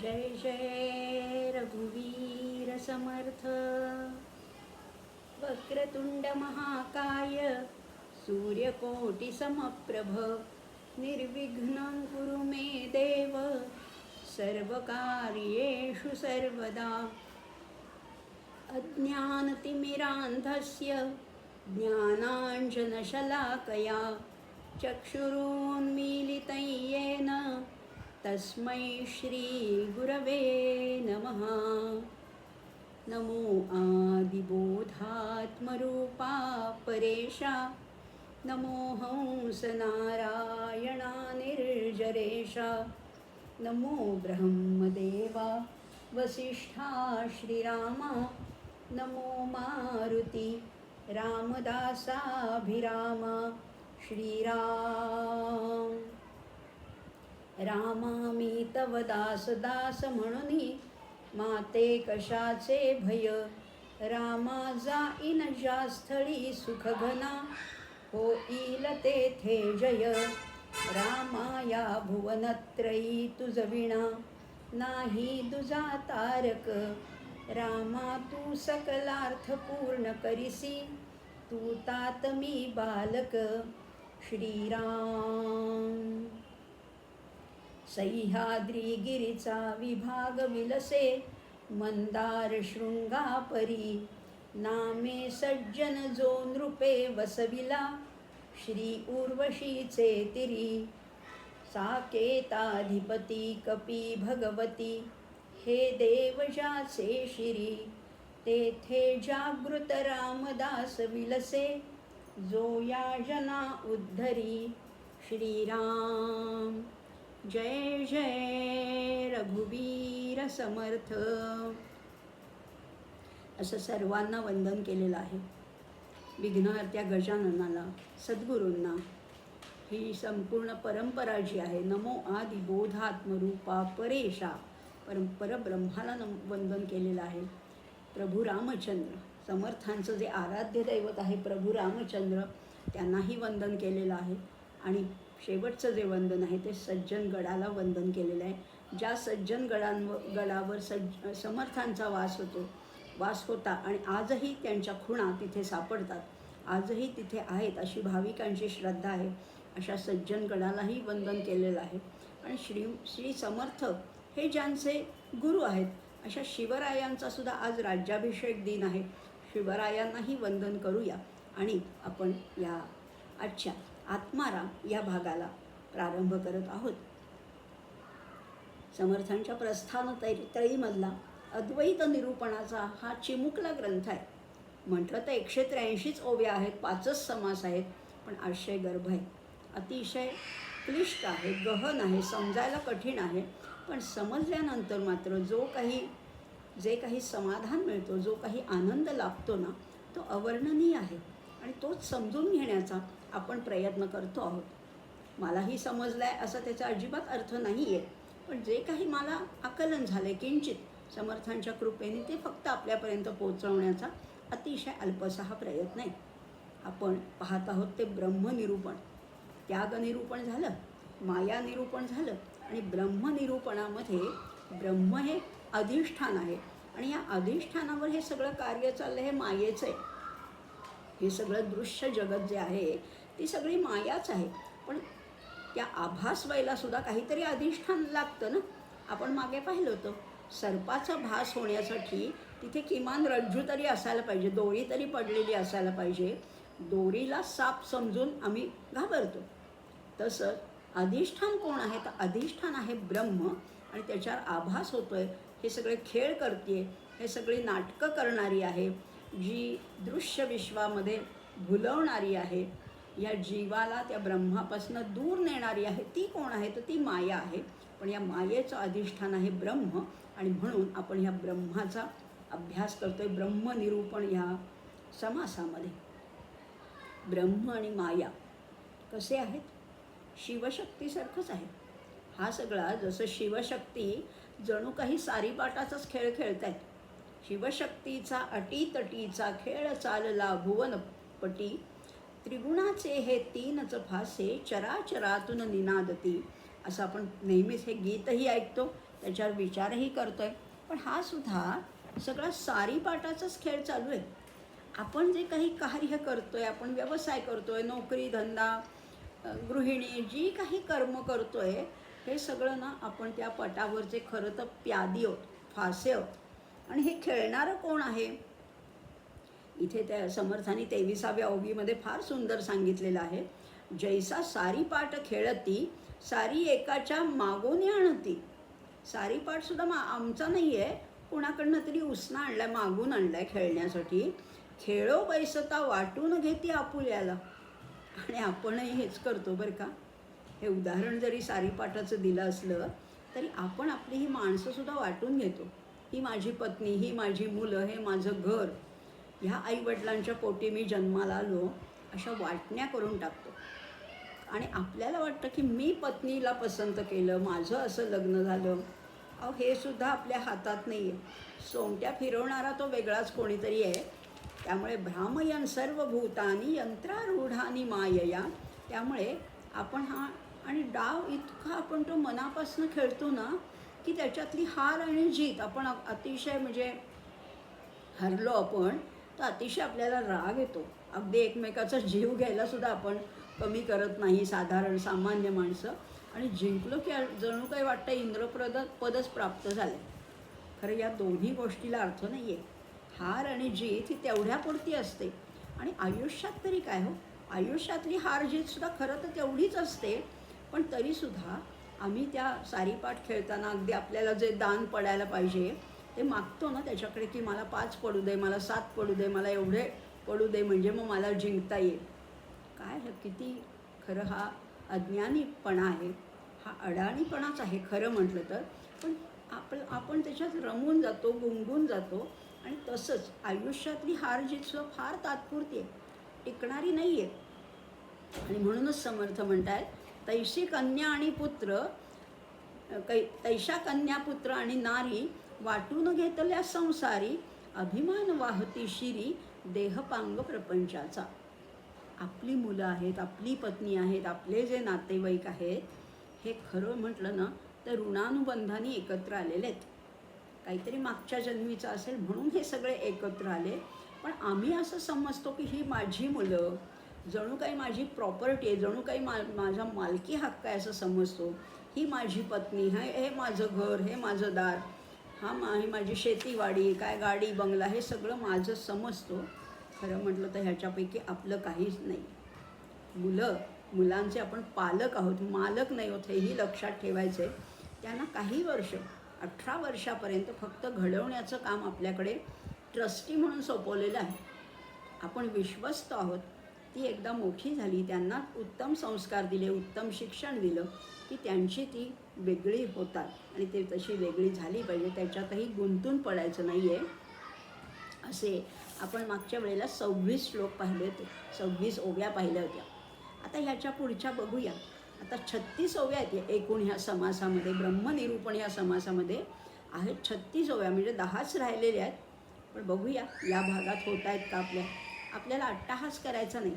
जय जय रघुवीर समर्थ। वक्रतुंड महाकाय सूर्यकोटि समप्रभ निर्विघ्नं कुरु मे देव सर्वकार्येषु सर्वदा। अज्ञानतिमिरान्धस्य ज्ञानाञ्जनशलाकया चक्षुरुन्मीलितं येन तस्मै श्रीगुरवे नमः। नमो आदिबोधात्मरूपा परेशा नमो हंसनारायणा निर्जरेशा नमो ब्रह्मदेवा वसिष्ठा श्रीरामा नमो मारुती रामदासाभिरामा श्रीराम। रामा मी तव दास दास म्हणुनी माते कशाचे भय। रामा जाईन ज्या स्थळी सुखघना होईल तेथे जय। रामा या भुवनत्रयी तुझ विणा नाही दुजा तारक। रामा तू सकलार्थ पूर्ण करिसी तू तात मी बालक श्रीराम। सह्याद्री गिरीचा विभाग विलसे मंदार शृंगापरी नामे सज्जन जो नृपे वसविला श्री उर्वशीचे तिरी। साकेताधिपती कपी भगवती हे देव ज्याचे शिरी तेथे जागृत रामदास विलसे जो या जना उद्धरी श्रीराम। जय जय रघुवीर समर्थ। असं सर्वांना वंदन केलेलं आहे। विघ्नहर्त्या गजाननाला, सद्गुरूंना, ही संपूर्ण परंपरा जी आहे, नमो आदि बोधात्मरूपा परेशा परब्रह्माला वंदन केलेलं आहे। प्रभू रामचंद्र समर्थांचं जे आराध्य दैवत आहे प्रभू रामचंद्र, त्यांनाही वंदन केलेलं आहे। आणि शेवटचं जे वंदन आहे ते सज्जन गडाला वंदन केलेलं आहे। ज्या सज्जन गडावर समर्थांचा वास होता आणि आजही त्यांच्या खुणा तिथे सापडतात, आजही तिथे आहेत अशी भाविकांची श्रद्धा आहे। अशा सज्जन गडालाही वंदन केलेलं आहे। आणि श्री समर्थ हे ज्यांचे गुरु आहेत अशा शिवरायांचा सुद्धा आज राज्याभिषेक दिन आहे। शिवरायांनाही वंदन करूया आणि आपण या आजच्या आत्माराम या भागाला प्रारंभ करत आहोत। समर्थांच्या प्रस्थान त्रयीमधला अद्वैत निरूपणाचा हा चिमुकला ग्रंथ आहे। म्हटलं तर 183 ओव्या आहेत, 5च समास आहेत, पण आशय गर्भ आहे, अतिशय क्लिष्ट आहे, गहन आहे, समजायला कठीण आहे। पण समजल्यानंतर मात्र जे काही समाधान मिळतो, जो काही आनंद लाभतो ना, तो अवर्णनीय आहे आणि तोच समजून घेण्याचा आपण प्रयत्न करतो आहोत। मलाही समजलं आहे असं त्याचा अजिबात अर्थ नाही आहे, पण जे काही मला आकलन झाले किंचित समर्थांच्या कृपेने ते फक्त आपल्यापर्यंत पोहोचवण्याचा अतिशय अल्पसा हा प्रयत्न आहे। आपण पाहत आहोत ते ब्रह्मनिरूपण, त्यागनिरूपण झालं, माया निरूपण झालं आणि ब्रह्मनिरूपणामध्ये ब्रह्म हे अधिष्ठान आहे आणि या अधिष्ठानावर हे सगळं कार्य चाललं हे मायेचं आहे। हे सगळं दृश्य जगत जे आहे ती सगळी मायाच आहे, पण त्या आभास व्हायला सुद्धा काहीतरी अधिष्ठान लागतं ना। आपण मागे पाहिलं होतं, सर्पाचा भास होण्यासाठी तिथे किमान रज्जू तरी असायला पाहिजे, दोरी तरी पडलेली असायला पाहिजे। दोरीला साप समजून आम्ही घाबरतो, तसं अधिष्ठान कोण आहे तर अधिष्ठान आहे ब्रह्म आणि त्याच्यावर आभास होतोय। हे सगळे खेळ करते, हे सगळी नाटकं करणारी आहे, जी दृश्य विश्वामध्ये भुलवणारी आहे, या जीवाला त्या ब्रह्मापासून दूर नेणारी आहे, ती कोण आहे तर ती माया आहे। पण या मायेचं अधिष्ठान आहे ब्रह्म आणि म्हणून आपण ह्या ब्रह्माचा अभ्यास करतोय ब्रह्मनिरूपण ह्या समासामध्ये। ब्रह्म आणि माया कसे आहेत? शिवशक्तीसारखंच आहे। हा सगळा जसं शिवशक्ती जणू काही सारीपाटाचाच खेळ खेळत आहेत। शिवशक्तीचा अटीतटीचा खेळ चालला भुवनपटी त्रिगुणाचे हे तीनच फासे चराचरातून निनादती, असं आपण नेहमीच हे गीतही ऐकतो त्याच्यावर विचारही करतो आहे. पण हा सुद्धा सगळा सारीपाटाचाच खेळ चालू आहे. आपण जे काही कार्य करतो आहे, आपण व्यवसाय करतो आहे, नोकरी धंदा, गृहिणी जी काही कर्म करतो आहे, हे सगळं ना आपण त्या पटावरचे खरं तर प्यादी आहोत, फासे आहोत. आणि हे खेळणारं कोण आहे? इथे त्या समर्थांनी 23व्या ओवीमध्ये फार सुंदर सांगितलेलं आहे. जैसा सारीपाट खेळती सारी एकाच्या मागोनी आणती. सारीपाटसुद्धा आमचा नाही आहे, कुणाकडनं तरी उसना आणलाय, मागून आणलाय खेळण्यासाठी. खेळो बैसता वाटून घेते आपुल्याला. आणि आपणही हेच करतो बरं का. हे उदाहरण जरी सारीपाटाचं दिलं असलं तरी आपण आपली ही माणसंसुद्धा वाटून घेतो. ही माझी पत्नी, ही माझी मुलं, हे माझं घर, ह्या आईवडिलांच्या पोटी मी जन्माला आलो, अशा वाटण्या करून टाकतो. आणि आपल्याला वाटतं की मी पत्नीला पसंत केलं, माझं असं लग्न झालं. अहो हे सुद्धा आपल्या हातात नाही आहे. सोंगट्या फिरवणारा तो वेगळाच कोणीतरी आहे. त्यामुळे भ्रामयन सर्व भूतानी यंत्रारूढानी मायया. त्यामुळे आपण हा आणि डाव इतका आपण तो मनापासून खेळतो ना की त्याच्यातली हार आणि जीत आपण अतिशय म्हणजे हरलो आपण तर अतिशय आपल्याला राग येतो. अगदी एकमेकाचा जीव घ्यायला सुद्धा आपण कमी करत नाही साधारण सामान्य माणसं. आणि जिंकलो की जणू काही वाटतं पदच प्राप्त झाले. खरं या दोन्ही गोष्टीला अर्थ नाही आहे. हार आणि जीत ही तेवढ्यापुरती असते. आणि आयुष्यात तरी काय हो, आयुष्यातली हार जीतसुद्धा खरं तर तेवढीच असते. पण तरीसुद्धा आम्ही त्या सारीपाट खेळताना अगदी आपल्याला जे दान पडायला पाहिजे ते मागतो ना त्याच्याकडे, की मला 5 पडू दे, मला 7 पडू दे, मला एवढे पडू दे म्हणजे मग मला जिंकता येईल. काय किती खरं हा अज्ञानीपणा आहे, हा अडाणीपणाच आहे खरं म्हटलं तर. पण आपण त्याच्यात रमून जातो, गुंगून जातो. आणि तसंच आयुष्यातली हार जीतसुद्धा फार तात्पुरती आहे, टिकणारी नाही आहे. आणि म्हणूनच समर्थ म्हणतात तैशी कन्या आणि पुत्र, तैशा कन्या पुत्र आणि नारी वाटून घेतल्या संसारी, अभिमान वाहती शिरी देहपांग प्रपंचाचा. आपली मुलं आहेत, आपली पत्नी आहेत, आपले जे नातेवाईक आहेत, हे खरं म्हटलं ना तर ऋणानुबंधाने एकत्र आलेले आहेत. काहीतरी मागच्या जन्मीचं असेल म्हणून हे सगळे एकत्र आले. पण आम्ही असं समजतो की ही माझी मुलं जणू काही माझी प्रॉपर्टी आहे, जणू काही माझा मालकी हक्क आहे असं समजतो. ही माझी पत्नी, हे माझं घर, हे माझं दार, ही माझी शेतीवाडी, काय गाडी बंगला, हे सगळं माझं समजतो. खरं म्हटलं तर ह्याच्यापैकी आपलं काहीच नाही. मुलांचे आपण पालक आहोत, मालक नाही होत, हेही लक्षात ठेवायचं आहे. त्यांना काही वर्ष 18 वर्षापर्यंत फक्त घडवण्याचं काम आपल्याकडे ट्रस्टी म्हणून सोपवलेलं आहे. आपण विश्वस्त आहोत. ती एकदा मोठी झाली, त्यांना उत्तम संस्कार दिले, उत्तम शिक्षण दिलं की त्यांची ती वेगळी होतात. आणि ते तशी वेगळी झाली पाहिजे, त्याच्यातही गुंतून पडायचं नाही आहे. असे आपण मागच्या वेळेला 26 श्लोक पाहिले होते, 26 ओव्या पाहिल्या होत्या. आता ह्याच्या पुढच्या बघूया. आता 36 ओव्या आहेत एकूण ह्या समासामध्ये, ब्रह्मनिरूपण ह्या समासामध्ये आहेत 36 ओव्या, म्हणजे 10च राहिलेल्या आहेत. पण बघूया या भागात होत आहेत का आपल्याला अट्टाहास करायचा नाही,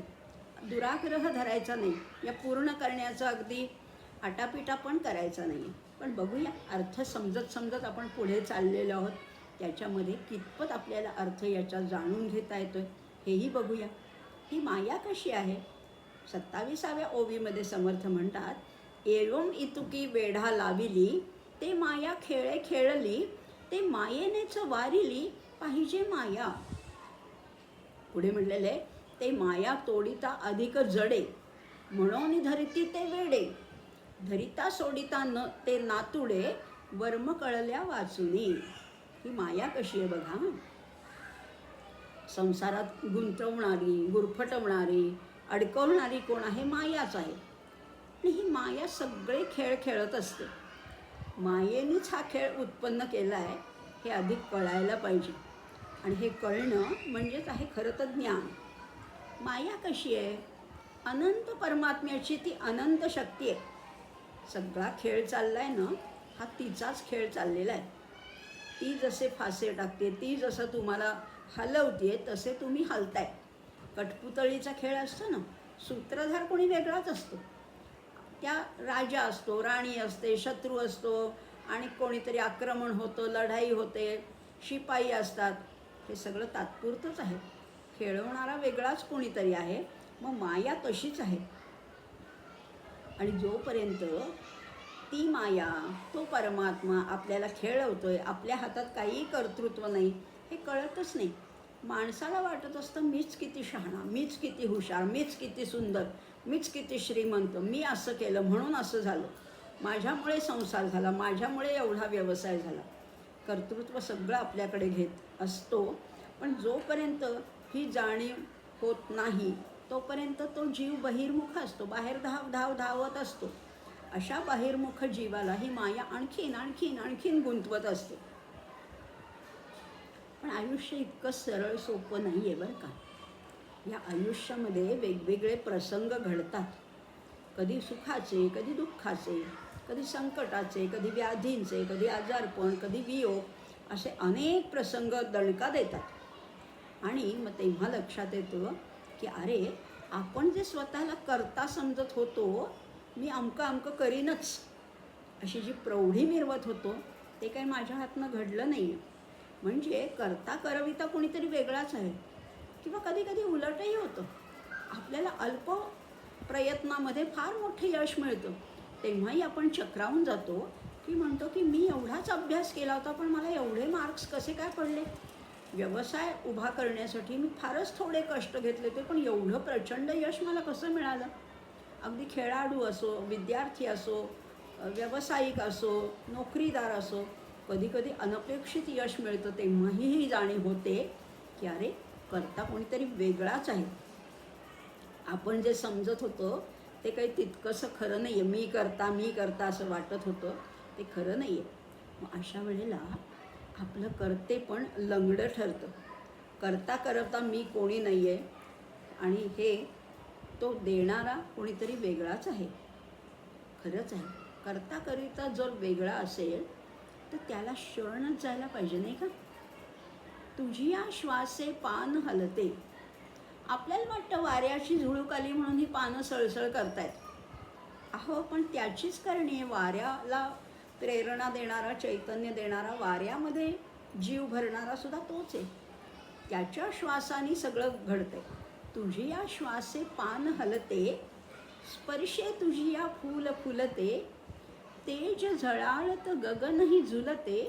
दुराग्रह धरायचा नाही, या पूर्ण करण्याचा अगदी आटापिटा पण करायचा नाही. पण बघूया अर्थ समजत आपण पुढे चाललेलो आहोत, त्याच्यामध्ये कितपत आपल्याला अर्थ याचा जाणून घेता येतोय हेही बघूया. ही माया कशी आहे? 27व्या ओवीमध्ये समर्थ म्हणतात एवम इतुकी वेढा लाविली, ते माया खेळे खेळली, ते मायेनेच वारिली पाहिजे माया. पुढे म्हटलेले ते माया तोडिता अधिक जडे, म्हणून धरिती ते वेडे, धरिता सोडिता न ते नातुडे, वर्म कळल्या वाचुनी. ही माया कशी आहे बघा. संसारात गुंतवणारी, गुरफटवणारी, अडकवणारी कोण आहे? मायाच आहे. आणि ही माया सगळे खेळ खेळत असते. मायेनेच हा खेळ उत्पन्न केला आहे हे अधिक कळायला पाहिजे. आणि हे कळणं म्हणजेच आहे खरं तर ज्ञान. माया कशी आहे? अनंत परमात्म्याची ती अनंत शक्ती आहे. सगळा खेळ चालला आहे ना, हा तिचाच खेळ चाललेला आहे. ती जसे फासे टाकते, ती जसं तुम्हाला हलवते तसे तुम्ही हलताय. कठपुतळीचा खेळ असतो ना, सूत्रधार कोणी वेगळाच असतो. त्या राजा असतो, राणी असते, शत्रू असतो, आणि कोणीतरी आक्रमण होतं, लढाई होते, शिपाई असतात. हे सगळं तात्पुरतंच आहे. खेळवणारा वेगळाच कोणीतरी आहे. मग माया तशीच आहे. आणि जोपर्यंत ती माया, तो परमात्मा आपल्याला खेळवतोय, आपल्या हातात काहीही कर्तृत्व नाही, हे कळतच नाही. माणसाला वाटत असतं मीच किती शहाणा, मीच किती हुशार, मीच किती सुंदर, मीच किती श्रीमंत, मी असं केलं म्हणून असं झालं, माझ्यामुळे संसार झाला, माझ्यामुळे एवढा व्यवसाय झाला. कर्तृत्व सगळं आपल्याकडे घेत असतो. पण जोपर्यंत ही जाणीव होत नाही तोपर्यंत तो जीव बहिर्मुख असतो, बाहेर धावत असतो. अशा बहिर्मुख जीवाला ही माया आणखीन आणखीन आणखीन गुंतवत असते. पण आयुष्य इतकं सरळ सोपं नाही आहे बरं का. या आयुष्यामध्ये वेगवेगळे प्रसंग घडतात. कधी सुखाचे, कधी दुःखाचे, कधी संकटाचे, कधी व्याधींचे, कधी आजारपण, कधी वियोग, असे अनेक प्रसंग दणका देतात. आणि मग तेव्हा लक्षात येतं की अरे, आपण जे स्वतःला करता समजत होतो, मी अमकं करीनच, अशी जी प्रौढी मिरवत होतो, ते काही माझ्या हातनं घडलं नाही आहे. म्हणजे करता करविता कोणीतरी वेगळाच आहे. किंवा कधी कधी उलटही होतं. आपल्याला अल्प प्रयत्नामध्ये फार मोठं यश मिळतं. तेव्हाही आपण चक्रावून जातो की म्हणतो की मी एवढाच अभ्यास केला होता, पण मला एवढे मार्क्स कसे काय पडले. व्यवसाय उभा करण्यासाठी मी फारच थोडे कष्ट घेतले होते, पण एवढं प्रचंड यश मला कसं मिळालं. अगदी खेळाडू असो, विद्यार्थी असो, व्यावसायिक असो, नोकरीदार असो, कधी कधी अनपेक्षित यश मिळतं. तेव्हाही ही जाणीव होते की अरे, करता कोणीतरी वेगळाच आहे. आपण जे समजत होतो ते काही तितकंसं खरं नाही आहे. मी करता असं वाटत होतं, ते खरं नाही आहे. मग अशा वेळेला आपलं करते पण लंगडं ठरतं. करता करता मी कोणी नाही आहे, आणि हे तो देणारा कोणीतरी वेगळाच आहे. खरंच आहे. करता करिता जर वेगळा असेल तर त्याला शरणच जायला पाहिजे, नाही का. तुझी या श्वासे पान हलते. आपल्याला वाटतं वाऱ्याची झुळूक आली म्हणून ही पानं सळसळ करतायत. अहो, पण त्याचीच करणी आहे. वाऱ्याला प्रेरणा देणारा, चैतन्य देणारा, वाऱ्यामध्ये जीव भरणारा सुद्धा तोच आहे. त्याच्या श्वासाने सगळं घडतंय. तुझी या श्वासे पान हलते, स्पर्शे तुझी या फूल फुलते, तेज झळाळत गगनही झुलते,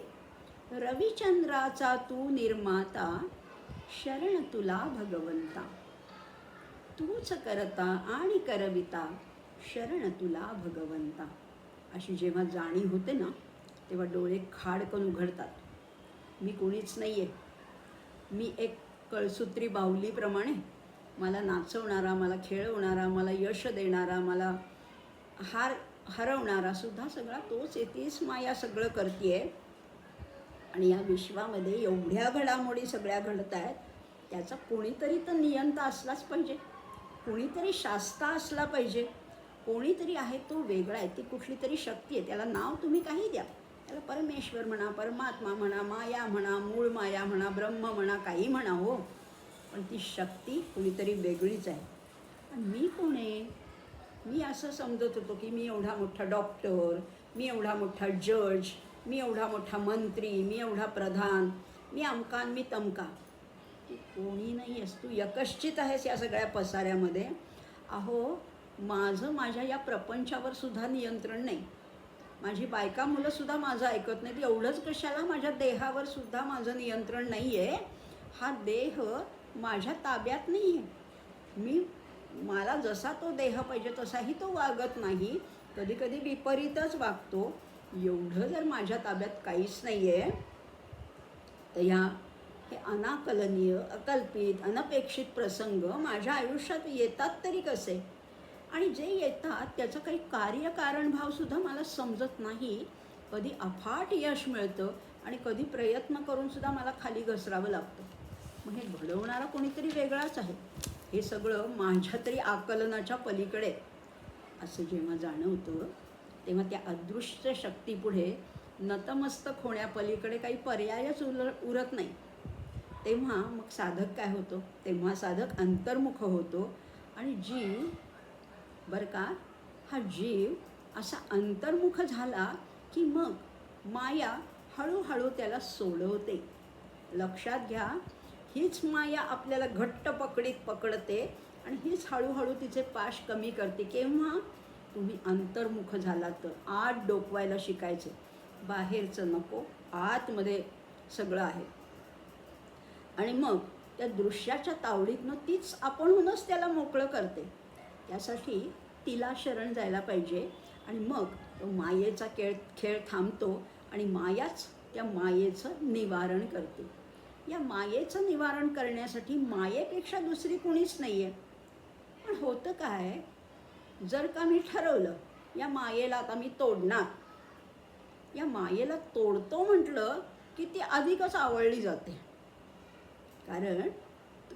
रविचंद्राचा तू निर्माता, शरण तुला भगवंता. तूच करता आणि करविता, शरण तुला भगवंता. अशी जेव्हा जाणीव होते ना, तेव्हा डोळे खाडकन उघडतात. मी कोणीच नाही आहे. मी एक कळसूत्री बाहुलीप्रमाणे, मला नाचवणारा, मला खेळवणारा, मला यश देणारा, मला हरवणारा सुद्धा सगळा तोच आहे. तीच माया सगळं करते आहे. आणि या विश्वामध्ये एवढ्या घडामोडी सगळ्या घडत आहेत, त्याचा कोणीतरी तर नियंता असलाच पाहिजे, कोणीतरी शास्ता असला पाहिजे. कोणीतरी आहे, तो वेगळा आहे, ती कुठली तरी शक्ती आहे. त्याला नाव तुम्ही काही द्या, त्याला परमेश्वर म्हणा, परमात्मा म्हणा, माया म्हणा, मूळ माया म्हणा, ब्रह्म म्हणा, काही म्हणा हो, पण ती शक्ती कुणीतरी वेगळीच आहे. आणि मी कोण आहे. मी असं समजत होतो की मी एवढा मोठा डॉक्टर, मी एवढा मोठा जज, मी एवढा मोठा मंत्री, मी एवढा प्रधान, मी अमका मी तमका. तू कोणी नाही आहेस. तू यकश्चित आहेस या सगळ्या पसाऱ्यामध्ये. अहो, माझं माझ्या या प्रपंचावर सुद्धा नियंत्रण नाही. माझी बायका मुलंसुद्धा माझं ऐकत नाहीत. एवढंच कशाला, माझ्या देहावर सुद्धा माझं नियंत्रण नाही आहे. हा देह माझ्या ताब्यात नाही आहे. मला जसा तो देह पाहिजे तसाही तो वागत नाही. कधी कधी विपरीतच वागतो. एवढं जर माझ्या ताब्यात काहीच नाही आहे, तर हे अनाकलनीय, अकल्पित, अनपेक्षित प्रसंग माझ्या आयुष्यात येतात तरी कसे. आणि जे येतात त्याचं काही कार्यकारणभावसुद्धा मला समजत नाही. कधी अफाट यश मिळतं आणि कधी प्रयत्न करूनसुद्धा मला खाली घसरावं लागतं. मग हे घडवणारा कोणीतरी वेगळाच आहे. हे सगळं माझ्या तरी आकलनाच्या पलीकडे असं जेव्हा जाणवतं, तेव्हा त्या अदृश्य शक्तीपुढे नतमस्तक होण्यापलीकडे काही पर्यायच उरत नाही. तेव्हा मग साधक काय होतो, तेव्हा साधक अंतर्मुख होतो. आणि जीव बरं का, हा जीव असा अंतर्मुख झाला की मग माया हळूहळू त्याला सोडवते. लक्षात घ्या, हीच माया आपल्याला घट्ट पकडते आणि हीच हळूहळू तिचे पाश कमी करते. केव्हा? तुम्ही अंतर्मुख झालात तर. आत डोकवायला शिकायचे, बाहेरचं नको, आतमध्ये सगळं आहे. आणि मग त्या दृश्याच्या तावडीतनं तीच आपणहूनच त्याला मोकळं करते. त्यासाठी तिला शरण जायला पाहिजे आणि मग तो मायेचा खेळ थांबतो आणि मायाच त्या मायेचं निवारण करते. या मायेचं निवारण करण्यासाठी मायेपेक्षा दुसरी कुणीच नाही आहे. पण होतं काय, जर का मी ठरवलं या मायेला आता मी तोडणार, या मायेला तोडतो म्हटलं की ती अधिकच आवडली जाते. कारण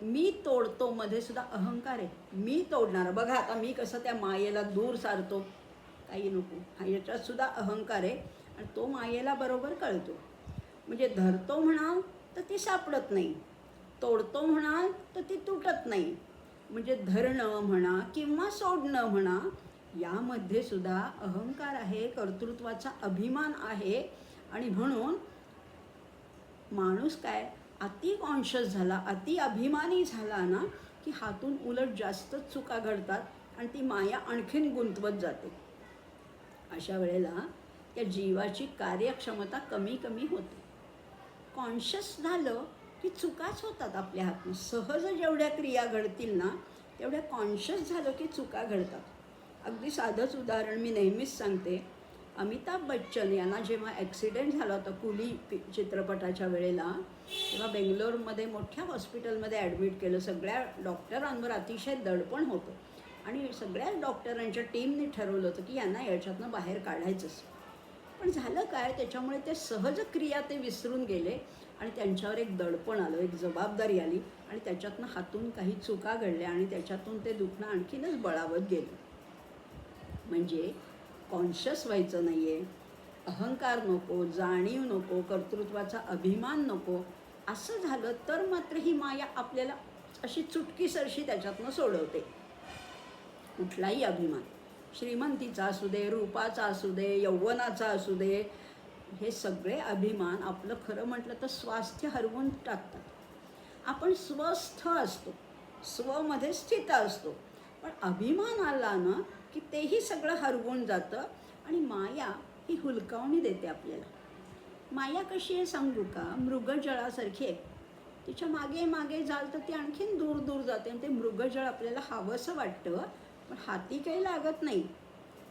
मी तोडतो मध्ये सुद्धा अहंकार आहे. मी तोडणार, बघा आता मी कसं त्या मायेला दूर सारतो, काही नको, याच्यात सुद्धा अहंकार आहे आणि तो मायेला बरोबर कळतो. म्हणजे धरतो म्हणाल तर ती सापडत नाही, तोडतो म्हणाल तर ती तुटत नाही. म्हणजे धरणं म्हणा किंवा सोडणं म्हणा, यामध्ये सुद्धा अहंकार आहे, कर्तृत्वाचा अभिमान आहे. आणि म्हणून माणूस काय अति कॉन्शियस झाला, अति अभिमानी झाला ना, की हातून उलट जास्त चुका घडतात आणि ती माया आणखीन गुंतवत जाते. अशा वेळेला त्या जीवाची कार्यक्षमता कमी कमी होते. कॉन्शियस झालं की चुकाच होतात आपल्या हातून. सहज जेवढ्या क्रिया घडतील ना, तेवढ्या कॉन्शियस झालं की चुका घडतात. अगदी साधंच उदाहरण मी नेहमीच सांगते. अमिताभ बच्चन यांना जेव्हा ॲक्सिडेंट झाला होता कुली चित्रपटाच्या वेळेला, तेव्हा बेंगलोरमध्ये मोठ्या हॉस्पिटलमध्ये ॲडमिट केलं. सगळ्या डॉक्टरांवर अतिशय दडपण होतं आणि सगळ्याच डॉक्टरांच्या टीमने ठरवलं होतं की यांना याच्यातनं बाहेर काढायचंच. पण झालं काय, त्याच्यामुळे ते सहज क्रिया ते विसरून गेले आणि त्यांच्यावर एक दडपण आलं, एक जबाबदारी आली आणि त्याच्यातनं हातून काही चुका घडल्या आणि त्याच्यातून ते दुखणं आणखीनच बळावत गेलं. म्हणजे कॉन्शियस व्हायचं नाही आहे, अहंकार नको, जाणीव नको, कर्तृत्वाचा अभिमान नको. असं झालं तर मात्र ही माया आपल्याला अशी चुटकीसरशी त्याच्यातनं सोडवते. कुठलाही अभिमान, श्रीमंतीचा असू दे, रूपाचा असू दे, यौवनाचा असू दे, हे सगळे अभिमान आपलं खरं म्हटलं तर स्वास्थ्य हरवून टाकतात. आपण स्वस्थ असतो, स्वमध्ये स्थित असतो, पण अभिमान आला ना की तेही सगळं हरवून जातं आणि माया ही हुलकावणी देते आपल्याला. माया कशी आहे सांगू का, मृगजळासारखी आहे. तिच्या मागे मागे जाल तर ती आणखीन दूर दूर जाते आणि ते मृगजळ आपल्याला हवंसं वाटतं, पण हाती काही लागत नाही.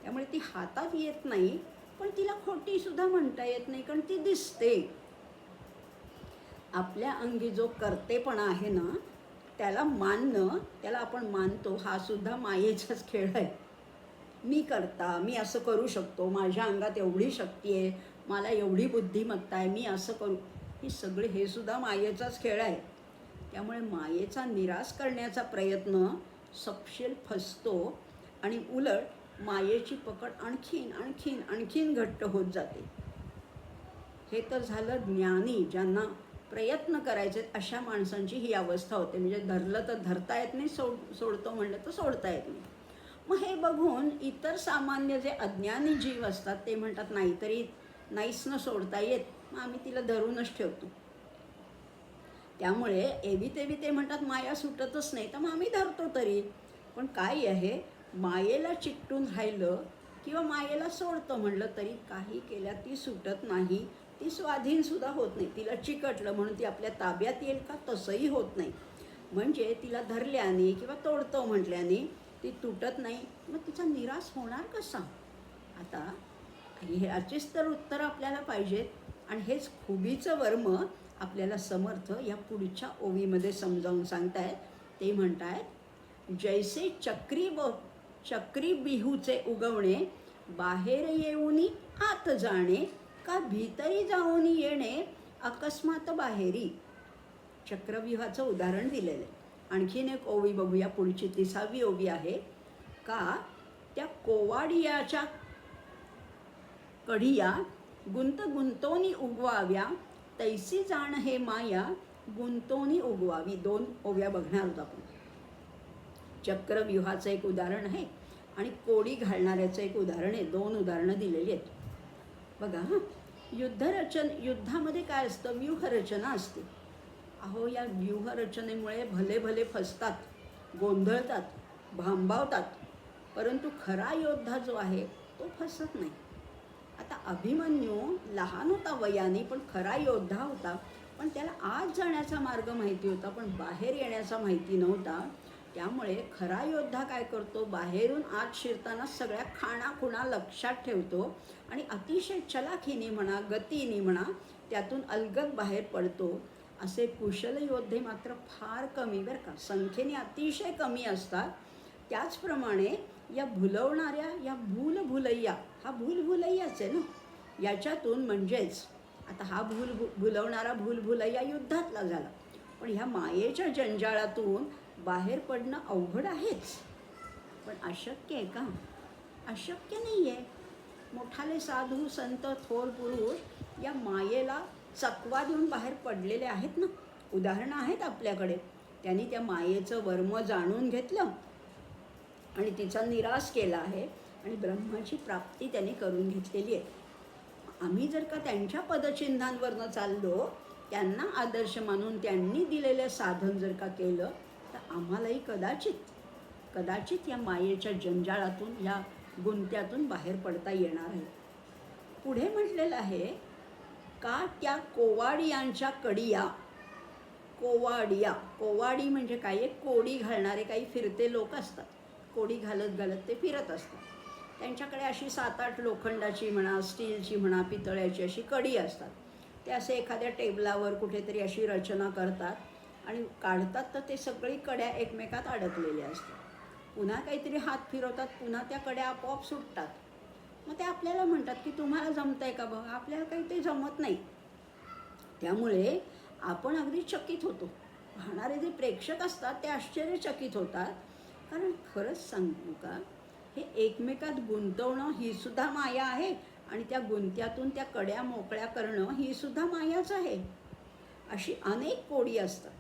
त्यामुळे ती हातात येत नाही, पण तिला खोटीसुद्धा म्हणता येत नाही, कारण ती दिसते. आपल्या अंगी जो कर्तेपणा आहे ना, त्याला मानणं, त्याला आपण मानतो, हा सुद्धा मायेचाच खेळ आहे. मी करता, मी असं करू शकतो, माझ्या अंगात एवढी शक्ती आहे, मला एवढी बुद्धिमत्ता आहे, मी असं करू, हे सुद्धा मायेचाच खेळ आहे. त्यामुळे मायेचा निराश करण्याचा प्रयत्न सपशेल फसतो आणि उलट मायेची पकड आणखीन आणखीन आणखीन घट्ट होत जाते. हे तर झालं ज्ञानी, ज्यांना प्रयत्न करायचे अशा माणसांची ही अवस्था होते. म्हणजे धरलं तर धरता येत नाही, सोडतो म्हणलं तर सोडता येत नाही. मग हे बघून इतर सामान्य जे अज्ञानी जीव असतात ते म्हणतात नाहीतरी नाहीच न सोडता येत, मग आम्ही तिला धरूनच ठेवतो. त्यामुळे एवी तेवी ते म्हणतात माया सुटतच नाही, तर मग आम्ही धरतो तरी. पण काय आहे, मायेला चिकटून राहिलं किंवा मायेला सोडतं म्हणलं तरी काही केल्या ती सुटत नाही, ती स्वाधीनसुद्धा होत नाही. तिला चिकटलं म्हणून ती आपल्या ताब्यात येईल का, तसंही होत नाही. म्हणजे तिला धरल्याने किंवा तोडतो म्हटल्याने ती तुटत नाही, मग तिचा निराश होणार कसा. आता ह्याचीच तर उत्तरं आपल्याला पाहिजेत आणि हेच खुबीचं वर्म आपल्याला समर्थ या पुढच्या ओवीमध्ये समजावून सांगतायत. ते म्हणतायत, जैसे चक्री बिहूचे उगवणे, बाहेर येऊनी आत जाणे, का भीतरी जाऊन येणे अकस्मात बाहेरी. चक्रव्यूहाचं उदाहरण दिलेलं आहे. आणखीन एक ओवी बघूया, पुढची 30वी ओवी आहे. का त्या कोवाडियाच्या कढिया गुंतोनी उगवाव्या, तैसी जाण हे माया गुंतोनी उगवावी. 2 ओव्या बघणार आहोत आपण. चक्रव्यूहाचं एक उदाहरण आहे आणि कोडी घालणाऱ्याचं एक उदाहरण आहे. 2 उदाहरणं दिलेली आहेत बघा. युद्धामध्ये काय असतं, व्यूहरचना असते. अहो, या व्यूहरचनेमुळे भले भले फसतात, गोंधळतात, भांबावतात, परंतु खरा योद्धा जो आहे तो फसत नाही. आता अभिमन्यू लहान होता वयाने, पण खरा योद्धा होता. पण त्याला आत जाण्याचा मार्ग माहिती होता, पण बाहेर येण्याचा माहिती नव्हता. त्यामुळे खरा योद्धा काय करतो, बाहेरून आत शिरताना सगळ्या खाणाखुणा लक्षात ठेवतो आणि अतिशय चलाखीने म्हणा, गतीने म्हणा, त्यातून अलगद बाहेर पडतो. असे कुशल योद्धे मात्र फार कमी बरं का, संख्येने अतिशय कमी असतात. त्याचप्रमाणे या भुलवणाऱ्या, या भूलभुलैया, हा भूलभुलैयाच आहे ना, याच्यातून म्हणजेच आता हा भुलवणारा भूलभुलैया युद्धातला झाला, पण ह्या मायेच्या जंजाळातून बाहेर पडणं अवघड आहेच. पण अशक्य आहे का? अशक्य नाही आहे. मोठाले साधू संत थोर पुरुष या मायेला चकवा देऊन बाहेर पडलेले आहेत ना. उदाहरणं आहेत आपल्याकडे. त्यांनी त्या मायेचं वर्म जाणून घेतलं आणि तिचा निराश केला आहे आणि ब्रह्माची प्राप्ती त्यांनी करून घेतलेली आहे. आम्ही जर का त्यांच्या पदचिन्हांवरनं चाललो, त्यांना आदर्श मानून त्यांनी दिलेलं साधन जर का केलं, तर आम्हालाही कदाचित या मायेच्या जंजाळातून, या गुंत्यातून बाहेर पडता येणार आहे. पुढे म्हटलेलं आहे, का त्या कोवाडियांच्या कडिया. कोवाडी म्हणजे काय, एक कोडी घालणारे काही फिरते लोक असतात. कोडी घालत घालत ते फिरत असतात. त्यांच्याकडे अशी 7-8 लोखंडाची म्हणा, स्टीलची म्हणा, पितळ्याची अशी कडी असतात. ते असे एखाद्या टेबलावर कुठेतरी अशी रचना करतात आणि काढतात, तर ते सगळी कड्या एकमेकात अडकलेल्या असतात. पुन्हा काहीतरी हात फिरवतात, पुन्हा त्या कड्या आपोआप सुटतात. मग ते आपल्याला म्हणतात की तुम्हाला जमतंय का बघा. आपल्याला काही ते जमत नाही. त्यामुळे आपण अगदी चकित होतो. पाहणारे जे प्रेक्षक असतात ते आश्चर्यचकित होतात. कारण खरंच सांगू का, हे एकमेकात गुंतवणं ही सुद्धा माया आहे आणि त्या गुंत्यातून त्या कड्या मोकळ्या करणं ही सुद्धा मायाच आहे. अशी अनेक कोडी असतात.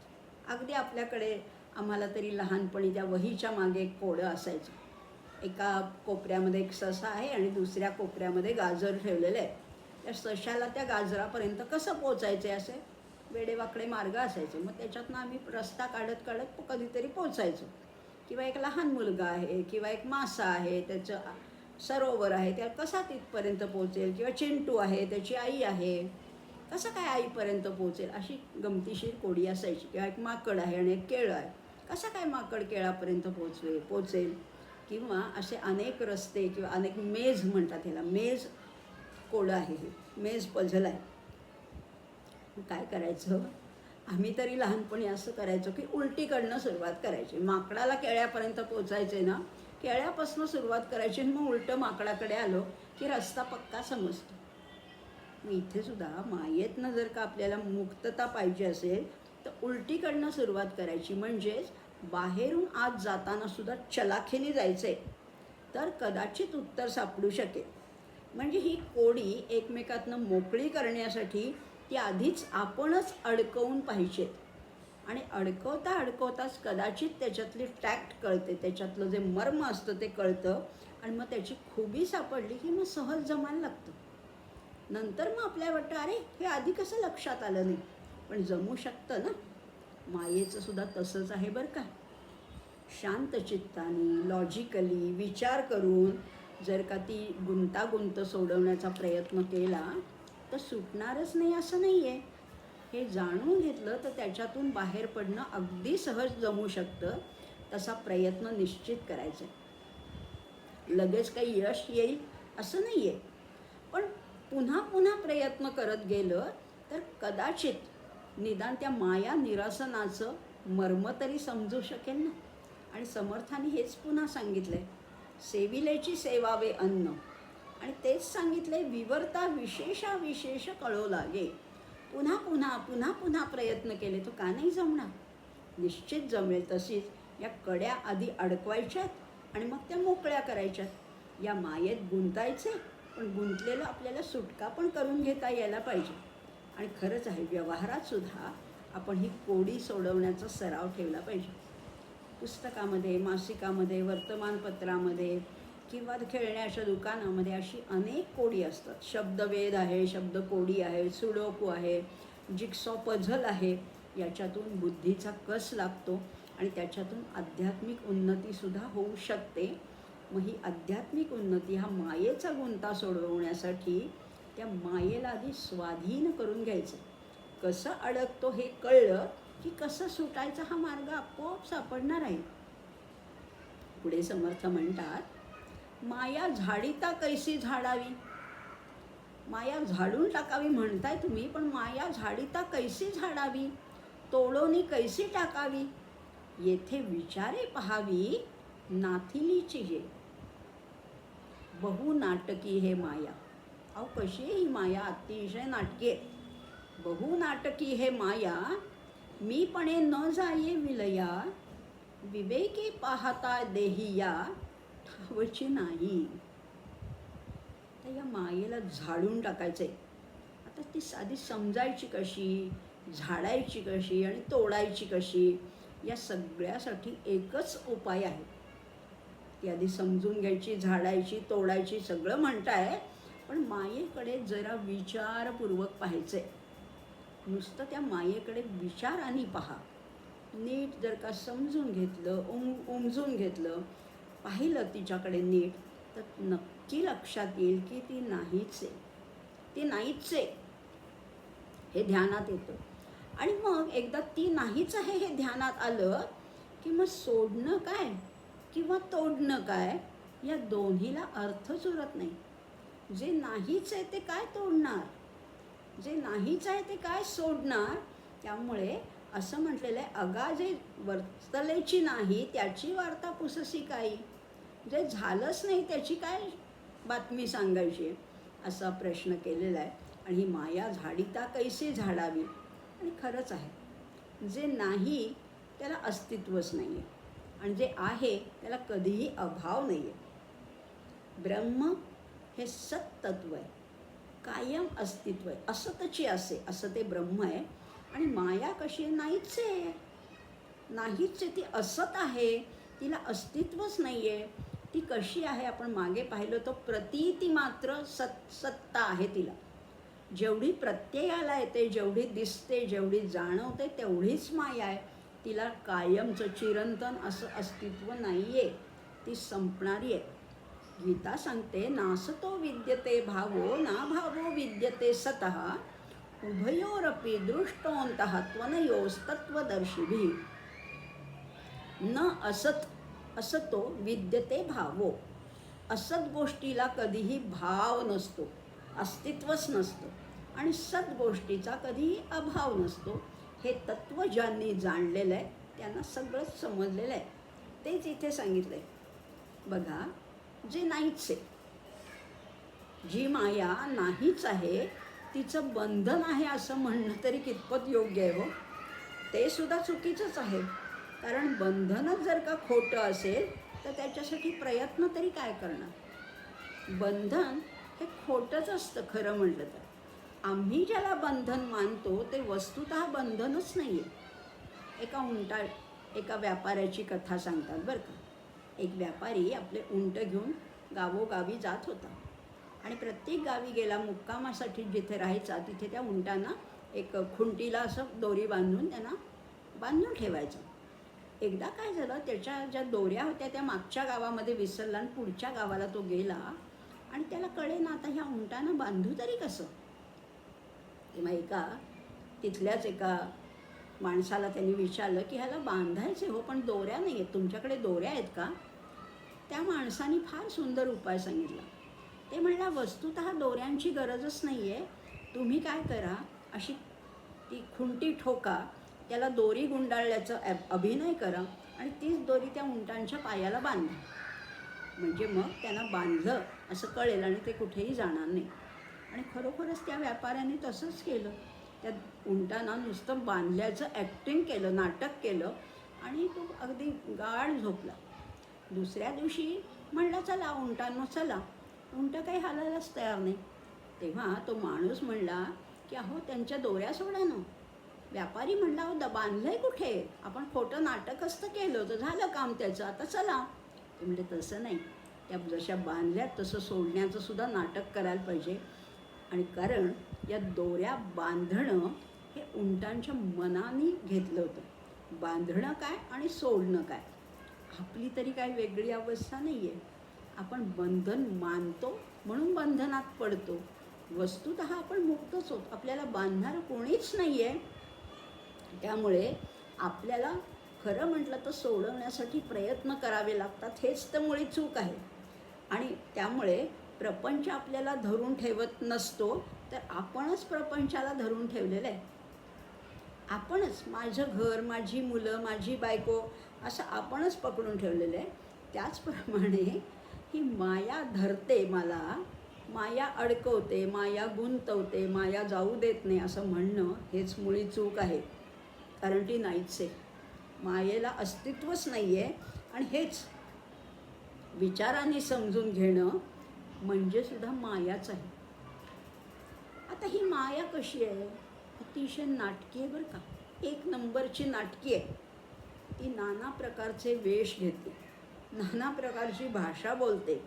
अगदी आपल्याकडे आम्हाला तरी लहानपणी त्या वहीच्या मागे एक कोडं असायचं. एका कोपऱ्यामध्ये एक ससा आहे आणि दुसऱ्या कोपऱ्यामध्ये गाजर ठेवलेलं आहे. त्या सशाला त्या गाजरापर्यंत कसं पोचायचं आहे, असे वेडेवाकडे मार्ग असायचे. मग त्याच्यातनं आम्ही रस्ता काढत काढत कधीतरी पोचायचो. किंवा एक लहान मुलगा आहे किंवा एक मासा आहे, त्याचं सरोवर आहे, त्या कसा तिथपर्यंत पोचेल. किंवा चिंटू आहे, त्याची आई आहे, कसं काय आईपर्यंत पोचेल. अशी गमतीशीर कोडी असायची. किंवा एक माकड आहे आणि एक केळं आहे, कसं काय माकड केळापर्यंत पोचेल. किंवा असे अनेक रस्ते किंवा अनेक मेज म्हणतात ह्याला, मेज कोडं आहे, हे मेज पझल आहे. काय करायचं, आम्ही तरी लहानपणी असं करायचो की उलटीकडनं सुरुवात करायची. माकडाला केळ्यापर्यंत पोचायचे ना, केळ्यापासून सुरुवात करायची आणि मग उलटं माकडाकडे आलो की रस्ता पक्का समजतो. मग इथे सुद्धा मायेतनं जर का आपल्याला मुक्तता पाहिजे असेल तर उलटीकडनं सुरुवात करायची. म्हणजेच बाहेरून आत जाताना सुद्धा चलाखीने जायचं आहे, तर कदाचित उत्तर सापडू शकेल. म्हणजे ही कोडी एकमेकातनं मोकळी करण्यासाठी ती आधीच आपणच अडकवून पाहिजेत आणि अडकवताच कदाचित त्याच्यातली टॅक्ट कळते, त्याच्यातलं जे मर्म असतं ते कळतं आणि मग त्याची खुबी सापडली की मग सहज जमायला लागतं. नंतर मग आपल्याला वाटतं, अरे हे आधी कसं लक्षात आलं नाही. पण जमू शकतं ना. मायेचं सुद्धा तसंच आहे बरं का. शांत चित्ताने, लॉजिकली विचार करून जर का ती गुंतागुंत सोडवण्याचा प्रयत्न केला तर सुटणारच नाही असं नाही आहे. हे जाणून घेतलं तर त्याच्यातून बाहेर पडणं अगदी सहज जमू शकतं. तसा प्रयत्न निश्चित करायचा आहे. लगेच काही यश येईल असं नाही आहे, पण पुन्हा पुन्हा प्रयत्न करत गेलं तर कदाचित निदान त्या माया निरसनाचं मर्म तरी समजू शकेल ना. आणि समर्थाने हेच पुन्हा सांगितलं आहे, सेविलेची सेवावे अन्न. आणि तेच सांगितले, विवर्ता विशेष कळो लागे. पुन्हा पुन्हा पुन्हा पुन्हा प्रयत्न केले तो का नाही जमणार. निश्चित जमेल. तशीच या कड्या आधी अडकवायच्यात आणि मग त्या मोकळ्या करायच्यात. या मायेत गुंतायचे, पण गुंतलेलं आपल्याला सुटका पण करून घेता यायला पाहिजे. आणि खरंच आहे, व्यवहारात सुद्धा आपण ही कोडी सोडवण्याचा सराव ठेवला पाहिजे. पुस्तकामध्ये, मासिकामध्ये, वर्तमानपत्रामध्ये किंवा खेळण्याच्या दुकानामध्ये अशी अनेक कोडी असतात. शब्दवेध आहे, शब्दकोडी आहे, सुडोकू आहे, जिक्सॉ पझल आहे. याच्यातून बुद्धीचा कस लागतो आणि त्याच्यातून आध्यात्मिक उन्नतीसुद्धा होऊ शकते. मग ही आध्यात्मिक उन्नती, हा मायेचा गुंता सोडवण्यासाठी त्या मायेला आधी स्वाधीन करून घ्यायचं. कसं अडकतो हे कळलं की कसं सुटायचा हा मार्ग आपोआप सापडणार आहे. पुढे समर्थ म्हणतात, माया झाडिता कैसी झाडावी. माया झाडून टाकावी म्हणताय तुम्ही, पण माया झाडिता कैसी झाडावी, तोडोनी कैसी टाकावी. येथे विचारे पहावी नाथिलीची हे. बहु नाटकी हे माया. अहो कशी ही माया अतिशय नाटकी आहे. बहु नाटकी हे माया, मीपणे न जाये विलया, विवेकी पाहता देहिया ठावची नाही. तर या मायेला झाडून टाकायचंय. आता ती साधी समजायची कशी, झाडायची कशी आणि तोडायची कशी, या सगळ्यासाठी एकच उपाय आहे. ती आधी समजून घ्यायची, झाडायची, तोडायची सगळं म्हणताय, पण मायेकडे जरा विचारपूर्वक पाहायचंय. नुसतं त्या मायेकडे विचाराने पहा. नीट जर का समजून घेतलं, उमजून घेतलं, पाहिलं तिच्याकडे नीट, तर नक्की लक्षात येईल की ती नाहीच आहे. ती नाहीच आहे हे ध्यानात येतं. आणि मग एकदा ती नाहीच आहे हे ध्यानात आलं की मग सोडणं काय किंवा तोडणं काय या दोन्हीला अर्थच उरत नाही. जे नाहीच आहे ते काय तोडणार, जे नाहीच आहे ते काय सोडणार. त्यामुळे असं म्हटलेलं आहे, अगा जे वर्तलेची नाही त्याची वार्ता पुससी काही. जे झालंच नाही त्याची काय बातमी सांगायची, असा प्रश्न केलेला आहे. आणि ही माया झाडिता कैसी झाडावी. आणि खरंच आहे, जे नाही त्याला अस्तित्वच नाही आहे आणि जे आहे त्याला कधीही अभाव नाही आहे. ब्रह्म हे सत्तत्व आहे, कायम अस्तित्व आहे. असतची असे असं ते ब्रह्म आहे. आणि माया कशी आहे, नाहीच आहे. नाहीच आहे, ती असत आहे, तिला अस्तित्वच नाही आहे. ती कशी आहे आपण मागे पाहिलं तो प्रतीती मात्र सत्ता आहे तिला. जेवढी प्रत्ययाला येते, जेवढी दिसते, जेवढी जाणवते तेवढीच माया आहे. तिला कायमचं चिरंतन असं अस्तित्व नाही आहे. ती संपणारी आहे. गीता सांगते, नासतो विद्यते भावो ना भावो विद्यते सतः, उभयोरपि दृष्टोऽन्तः त्वनयोस्तत्त्वदर्शिभिः. न असत असतो विद्यते भावो. असत गोष्टीला कधीही भाव नसतो, अस्तित्वच नसतं. आणि सत गोष्टीचा कधीही अभाव नसतो. हे तत्त्व ज्यांनी जाणलेलं आहे त्यांना सगळंच समजलेलं आहे. तेच इथे सांगितलं आहे. बघा, जे नाहीच आहे, जी माया नाहीच आहे, तिचं बंधन आहे असं म्हणणं तरी कितपत योग्य आहे हो. ते सुद्धा चुकीचंच आहे. कारण बंधनच जर का खोटं असेल तर त्याच्यासाठी प्रयत्न तरी काय करणार. बंधन हे खोटंच असतं खरं म्हटलं तर. आम्ही ज्याला बंधन मानतो ते वस्तुतः बंधनच नाही आहे. एका व्यापाऱ्याची कथा सांगतात बरं का. एक व्यापारी आपले उंट घेऊन गावोगावी जात होता आणि प्रत्येक गावी गेला मुक्कामासाठी जिथे राहायचा तिथे त्या उंटांना एक खुंटीला असं दोरी बांधून त्यांना बांधून ठेवायचं. एकदा काय झालं, त्याच्या ज्या दोऱ्या होत्या त्या मागच्या गावामध्ये विसरला आणि पुढच्या गावाला तो गेला आणि त्याला कळेना आता ह्या उंटांना बांधू तरी कसं. तेव्हा तिथल्याच एका माणसाला त्यांनी विचारलं की ह्याला बांधायचे हो, पण दोऱ्या नाही आहेत, तुमच्याकडे दोऱ्या आहेत का. त्या माणसाने फार सुंदर उपाय सांगितला. ते म्हणला, वस्तुतः दोऱ्यांची गरजच नाही आहे. तुम्ही काय करा, अशी ती खुंटी ठोका, त्याला दोरी गुंडाळल्याचा अभिनय करा आणि तीच दोरी त्या उंटांच्या पायाला बांधा. म्हणजे मग त्यांना बांधलं असं कळेल आणि ते कुठेही जाणार नाही. आणि खरोखरच त्या व्यापाऱ्याने तसंच केलं. त्या उंटांना नुसतं बांधल्याचं ॲक्टिंग केलं, नाटक केलं आणि तो अगदी गाढ झोपला. दुसऱ्या दिवशी म्हणला, चला उंटांनो चला. उंट काही हालायलाच तयार नाही. तेव्हा तो माणूस म्हणला की अहो त्यांच्या दोऱ्या सोडा ना. व्यापारी म्हणला, अहो बांधलंय कुठे, आपण खोटं नाटक असतं केलं तर झालं काम त्याचं, आता चला. ते म्हणले तसं नाही, त्या जशा बांधल्या तसं सोडण्याचं सुद्धा नाटक करायला पाहिजे. आणि कारण या दोऱ्या बांधणं हे उंटांच्या मनाने घेतलं होतं. बांधणं काय आणि सोडणं काय, आपली तरी काही वेगळी अवस्था नाही आहे. आपण बंधन मानतो म्हणून बंधनात पडतो. वस्तुतः आपण मुक्तच होत, आपल्याला बांधणारं कोणीच नाही आहे. त्यामुळे आपल्याला खरं म्हटलं तर सोडवण्यासाठी प्रयत्न करावे लागतात, हेच तर मुळी चूक आहे. आणि त्यामुळे प्रपंच आपल्याला धरून ठेवत नसतो, तर आपणच प्रपंचाला धरून ठेवलेलं आहे. आपणच, माझं घर, माझी मुलं, माझी बायको, असं आपणच पकडून ठेवलेलं आहे. त्याचप्रमाणे ही माया धरते, मला माया अडकवते, माया गुंतवते, माया जाऊ देत नाही असं म्हणणं हेच मुळी चूक आहे. कारण ती नाहीच आहे, मायेला अस्तित्वच नाही आहे. आणि हेच विचाराने समजून घेणं म्हणजे सुद्धा मायाच आहे. आता ही माया कशी आहे, अतिशय नाटकी आहे बरं का, एक नंबरची नाटकी आहे. ती नाना प्रकारचे वेश घेते, नाना प्रकारची भाषा बोलते.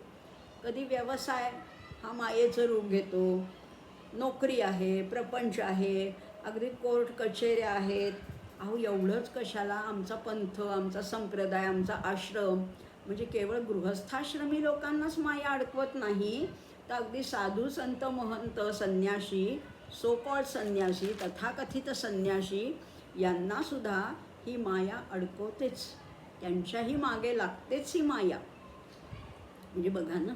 कधी व्यवसाय हा मायेचं रूप घेतो, नोकरी आहे, प्रपंच आहे, अगदी कोर्ट कचेऱ्या आहेत. अहो एवढंच कशाला, आमचा पंथ, आमचा संप्रदाय, आमचा आश्रम म्हणजे केवळ गृहस्थाश्रमी लोकांनाच माया अडकवत नाही, तर अगदी साधू संत महंत संन्यासी, सो कॉल्ड संन्यासी, तथाकथित संन्यासी यांनासुद्धा ही माया अडकवतेच. त्यांच्याही मागे लागतेच ही माया. म्हणजे बघा ना,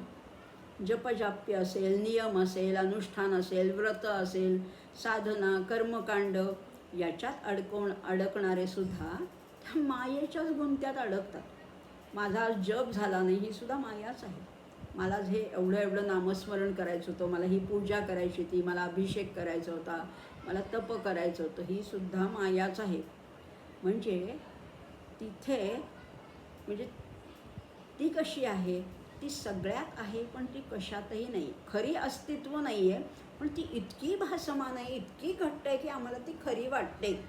जपजाप्य असेल, नियम असेल, अनुष्ठान असेल, व्रत असेल, साधना, कर्मकांड याच्यात अडकणारे सुद्धा त्या मायेच्याच गुंत्यात अडकतात. माझा आज जप झाला नाही, ही सुद्धा मायाच आहे. मला हे एवढं नामस्मरण करायचं होतं, मला ही पूजा करायची होती, मला अभिषेक करायचा होता, मला तप करायचं होतं, ही सुद्धा मायाच आहे. म्हणजे तिथे म्हणजे ती कशी आहे, ती सगळ्यात आहे पण ती कशातही नाही. खरी अस्तित्व नाही आहे, पण ती इतकी भासमान आहे, इतकी घट्ट आहे की आम्हाला ती खरी वाटते.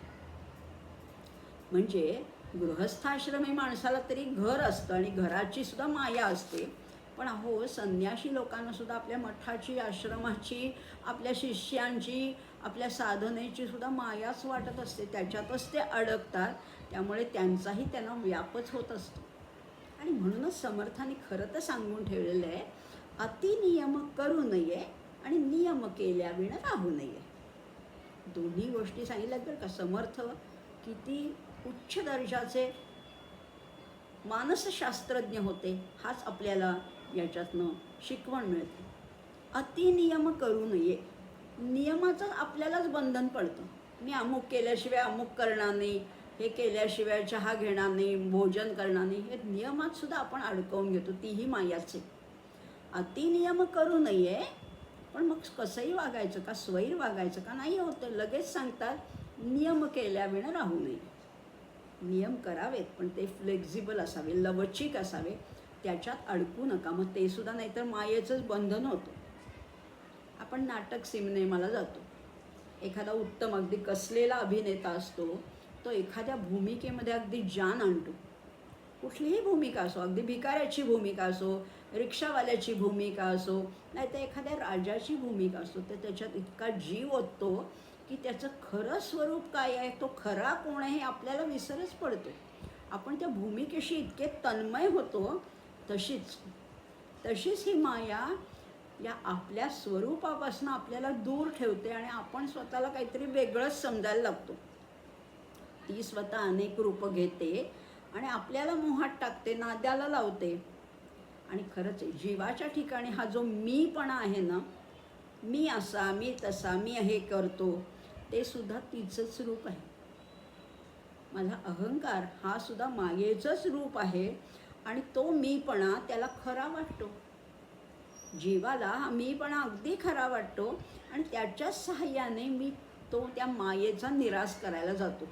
म्हणजे गृहस्थाश्रमी माणसाला तरी घर असतं आणि घराची सुद्धा माया असते. पण अहो संन्यासी लोकांना सुद्धा आपल्या मठाची, आश्रमाची, आपल्या शिष्यांची, आपल्या साधनेची सुद्धा मायाच वाटत असते. त्याच्यातच ते अडकतात. त्यामुळे त्यांचाही त्यांना व्यापच होत असतो. आणि म्हणूनच समर्थाने खरं तर सांगून ठेवलेलं आहे, अतिनियम करू नये आणि नियम केल्याविना राहू नये. दोन्ही गोष्टी सांगितल्यात बरं का. समर्थ किती उच्च दर्जाचे मानसशास्त्रज्ञ होते, हाच आपल्याला याच्यातनं शिकवण मिळते. अतिनियम करू नये, नियमाचं आपल्यालाच बंधन पडतं. मी अमुक केल्याशिवाय अमुक करणार नाही, हे केल्याशिवाय चहा घेणार नाही, भोजन करणार नाही, हे नियमात सुद्धा आपण अडकवून घेतो. तीही मायाच आहे. अतिनियम करू नये, पण मग कसंही वागायचं का, स्वैर वागायचं का, नाही होतं. लगेच सांगतात नियम केल्याविना राहू नये. नियम करावेत पण ते फ्लेक्झिबल असावे, लवचिक असावे, त्याच्यात अडकू नका. मग ते सुद्धा नाहीतर मायेचंच बंधन होतं. आपण नाटक सिनेमाला जातो, एखादा उत्तम अगदी कसलेला अभिनेता असतो, तो एखाद्या भूमिकेमध्ये अगदी जान आणतो. कुठलीही भूमिका असो, अगदी भिकाऱ्याची भूमिका असो, रिक्षावाल्याची भूमिका असो, नाहीतर एखाद्या राजाची भूमिका असो, तर त्याच्यात इतका जीव ओततो की त्याचं खरं स्वरूप काय आहे, तो खरा कोण आहे हे आपल्याला विसरच पडतो. आपण त्या भूमिकेशी इतके तन्मय होतो. तशीच ही माया या आपल्या स्वरूपापासून आपल्याला दूर ठेवते आणि आपण स्वतःला काहीतरी वेगळंच समजायला लागतो. ती स्वतः अनेक रूपं घेते आणि आपल्याला मोहात टाकते, नाद्याला लावते. आणि खरंच आहे, जीवाच्या ठिकाणी हा जो मीपणा आहे ना, मी असा, मी तसा, मी हे करतो, ते सुद्धा तिचंच रूप आहे. माझा अहंकार हा सुद्धा मायेचंच रूप आहे. आणि तो मीपणा त्याला खरा वाटतो. जीवाला हा मीपणा अगदी खरा वाटतो आणि त्याच्याच सहाय्याने मी तो त्या मायेचा निराश करायला जातो.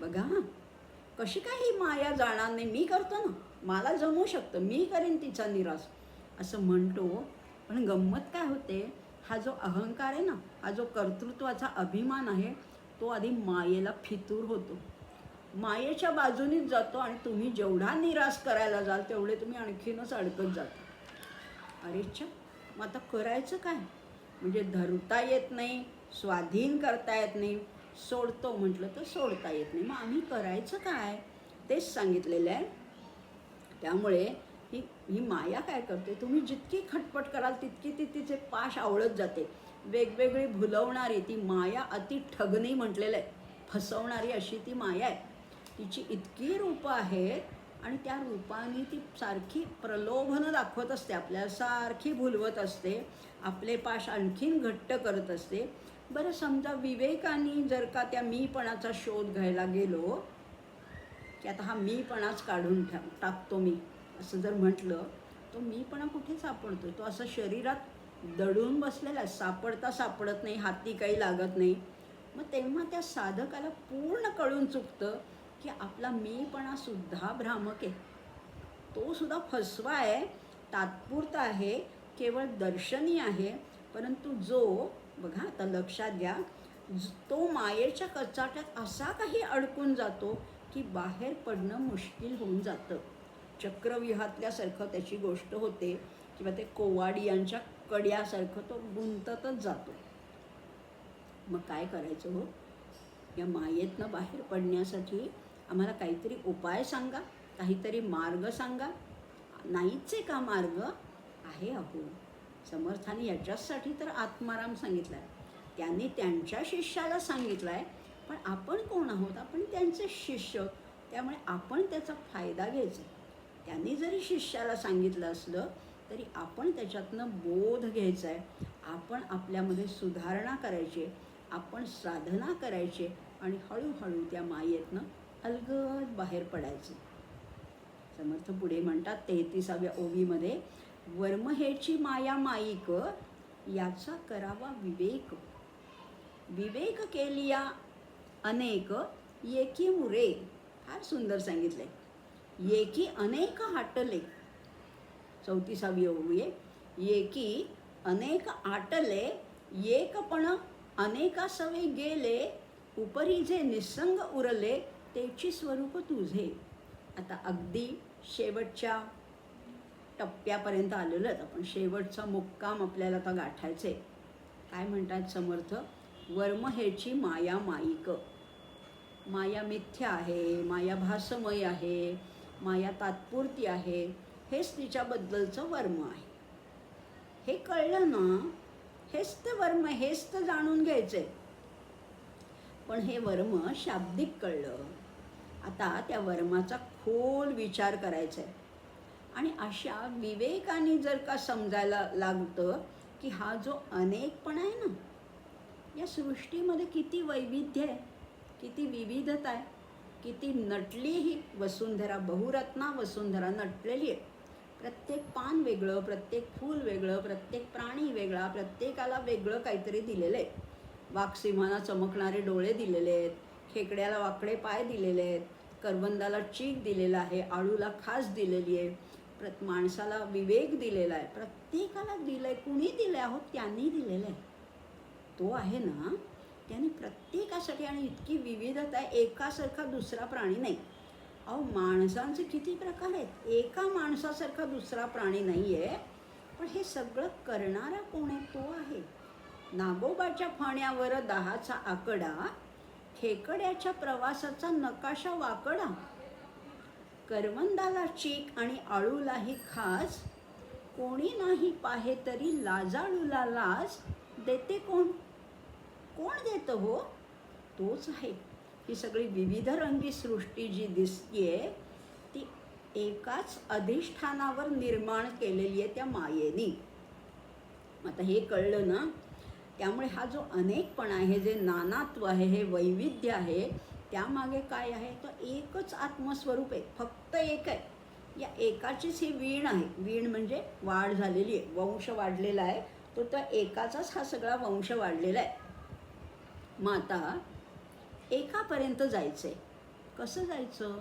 बघा कशी काय ही माया जाणार नाही, मी करतो ना, मला जमू शकतं, मी करेन तिचा निराश असं म्हणतो. पण गंमत काय होते, हा जो अहंकार आहे ना, हा जो कर्तृत्वाचा अभिमान आहे, तो आधी मायेला फितूर होतो, मायेच्या बाजूनीच जातो. आणि तुम्ही जेवढा निराश करायला जाल तेवढे तुम्ही आणखीनच अडकत जाता. अरेच्छा, मग आता करायचं काय? म्हणजे धरता येत नाही, स्वाधीन करता येत नाही, सोडतो म्हटलं तर सोडता येत नाही. मग आम्ही करायचं काय? तेच सांगितलेलं आहे. त्यामुळे ही ही माया काय करते, तुम्ही जितकी खटपट कराल तितकी ती तिचे पाश आवळत जाते. वेगवेगळी भुलवणारी ती माया, अति ठगणी म्हटलेलं आहे, फसवणारी अशी ती माया आहे. तिची इतकी रूपं आहेत आणि त्या रूपाने ती सारखी प्रलोभनं दाखवत असते, आपल्याला सारखी भुलवत असते, आपले पाश आणखीन घट्ट करत असते. बरं, समजा विवेकाने जर का त्या मीपणाचा शोध घ्यायला गेलो, की आता हा मीपणाच काढून टाकतो मी, असं जर म्हटलं, तो मीपणा कुठे सापडतो? तो असं शरीरात दडून बसलेला आहे, सापडता सापडत नाही, हाती काही लागत नाही. मग तेव्हा त्या साधकाला पूर्ण कळून चुकतं की आपला मीपणासुद्धा भ्रामक आहे, तो सुद्धा फसवा आहे, तात्पुरता आहे, केवळ दर्शनी आहे. परंतु जो, बघा आता लक्षात घ्या, तो मायेच्या कचाट्यात असा काही अडकून जातो की बाहेर पडणं मुश्किल होऊन जातं. चक्रव्यूहातल्यासारखं त्याची गोष्ट होते, किंवा ते कोवाडियांच्या कड्यासारखं तो गुंततच जातो. मग काय करायचं हो? या मायेतनं बाहेर पडण्यासाठी आम्हाला काहीतरी उपाय सांगा, काहीतरी मार्ग सांगा. नाहीच आहे का मार्ग? आहे अहो. समर्थाने याच्यासाठी तर आत्माराम सांगितला आहे, त्यांनी त्यांच्या शिष्याला सांगितलं आहे. पण आपण कोण आहोत? आपण त्यांचे शिष्य, त्यामुळे आपण त्याचा फायदा घ्यायचा. त्यांनी जरी शिष्याला सांगितलं असलं तरी आपण त्याच्यातनं बोध घ्यायचा आहे. आपण आपल्यामध्ये सुधारणा करायची, आपण साधना करायची आणि हळूहळू त्या मायेतनं अलगद बाहेर पडायचं. समर्थ पुढे म्हणतात 33व्या ओवीमध्ये, वर्म हेची माया माईक, याचा करावा विवेक. विवेक केलिया अनेक, येकी मुरे. फार सुंदर सांगितलंय. येकी अनेक हाटले, 34वी ओवी आहे. येकी अनेक आटले, एकपण अनेकासवे गेले, उपरी जे निसंग उरले, तेची स्वरूप तुझे. आता अगदी शेवटच्या टप्प्यापर्यंत आलेलो आहेत आपण, शेवटचा मुक्काम आपल्याला आता गाठायचे. काय म्हणतात समर्थ? वर्म हेची माया माईक. माया मिथ्या आहे, माया भासमय आहे, माया तात्पुरती आहे, हेच तिच्याबद्दलचं वर्म आहे. हे कळलं ना, हेच तर वर्म, हेच तर जाणून घ्यायचंय. पण हे वर्म शाब्दिक कळलं, आता त्या वर्माचा खोल विचार करायचा आहे. आणि अशा विवेकाने जर का समजायला लागतं की हा जो अनेकपणा आहे ना, या सृष्टीमध्ये किती वैविध्य आहे, किती विविधता आहे, किती नटली ही वसुंधरा, बहुरत्ना वसुंधरा नटलेली आहे. प्रत्येक पान वेगळं, प्रत्येक फूल वेगळं, प्रत्येक प्राणी वेगळा, प्रत्येकाला वेगळं काहीतरी दिलेलं आहे. वाघसिंहांना चमकणारे डोळे दिलेले आहेत, खेकड्याला वाकडे पाय दिलेले आहेत, करवंदाला चीक दिलेला आहे, आळूला खास दिलेली आहे, माणसाला विवेक दिलेला आहे, प्रत्येकाला दिलं आहे. कुणी दिलं आहोत? त्यांनी दिलेलं आहे. तो आहे ना, त्यांनी प्रत्येकासाठी. आणि इतकी विविधता आहे, एकासारखा दुसरा प्राणी नाही. अहो, माणसांचे किती प्रकार आहेत, एका माणसासारखा दुसरा प्राणी नाही आहे. पण हे सगळं करणारा कोण आहे? तो आहे. नागोबाच्या फाण्यावर 10चा आकडा, खेकड्याच्या प्रवासाचा नकाशा वाकडा, करवंदाला चीक आणि आळूलाही खास, कोणी नाही पाहे तरी लाजाळूला लाज, देते कोण? कोण देतं हो? तोच आहे. ही सगळी विविध रंगी सृष्टी जी दिसतीये ती एकाच अधिष्ठानावर निर्माण केलेली आहे त्या मायेनी. आता हे कळलं ना, त्यामुळे हा जो अनेकपणा आहे, जे नानात्व आहे, हे वैविध्य आहे, त्यामागे काय आहे? तर एकच आत्मस्वरूप आहे, फक्त एक आहे. या एकाचीच ही वीण आहे. वीण म्हणजे वाढ झालेली आहे, वंश वाढलेला आहे, तो त्या एकाचाच हा सगळा वंश वाढलेला आहे. मग आता एकापर्यंत जायचं आहे. कसं जायचं?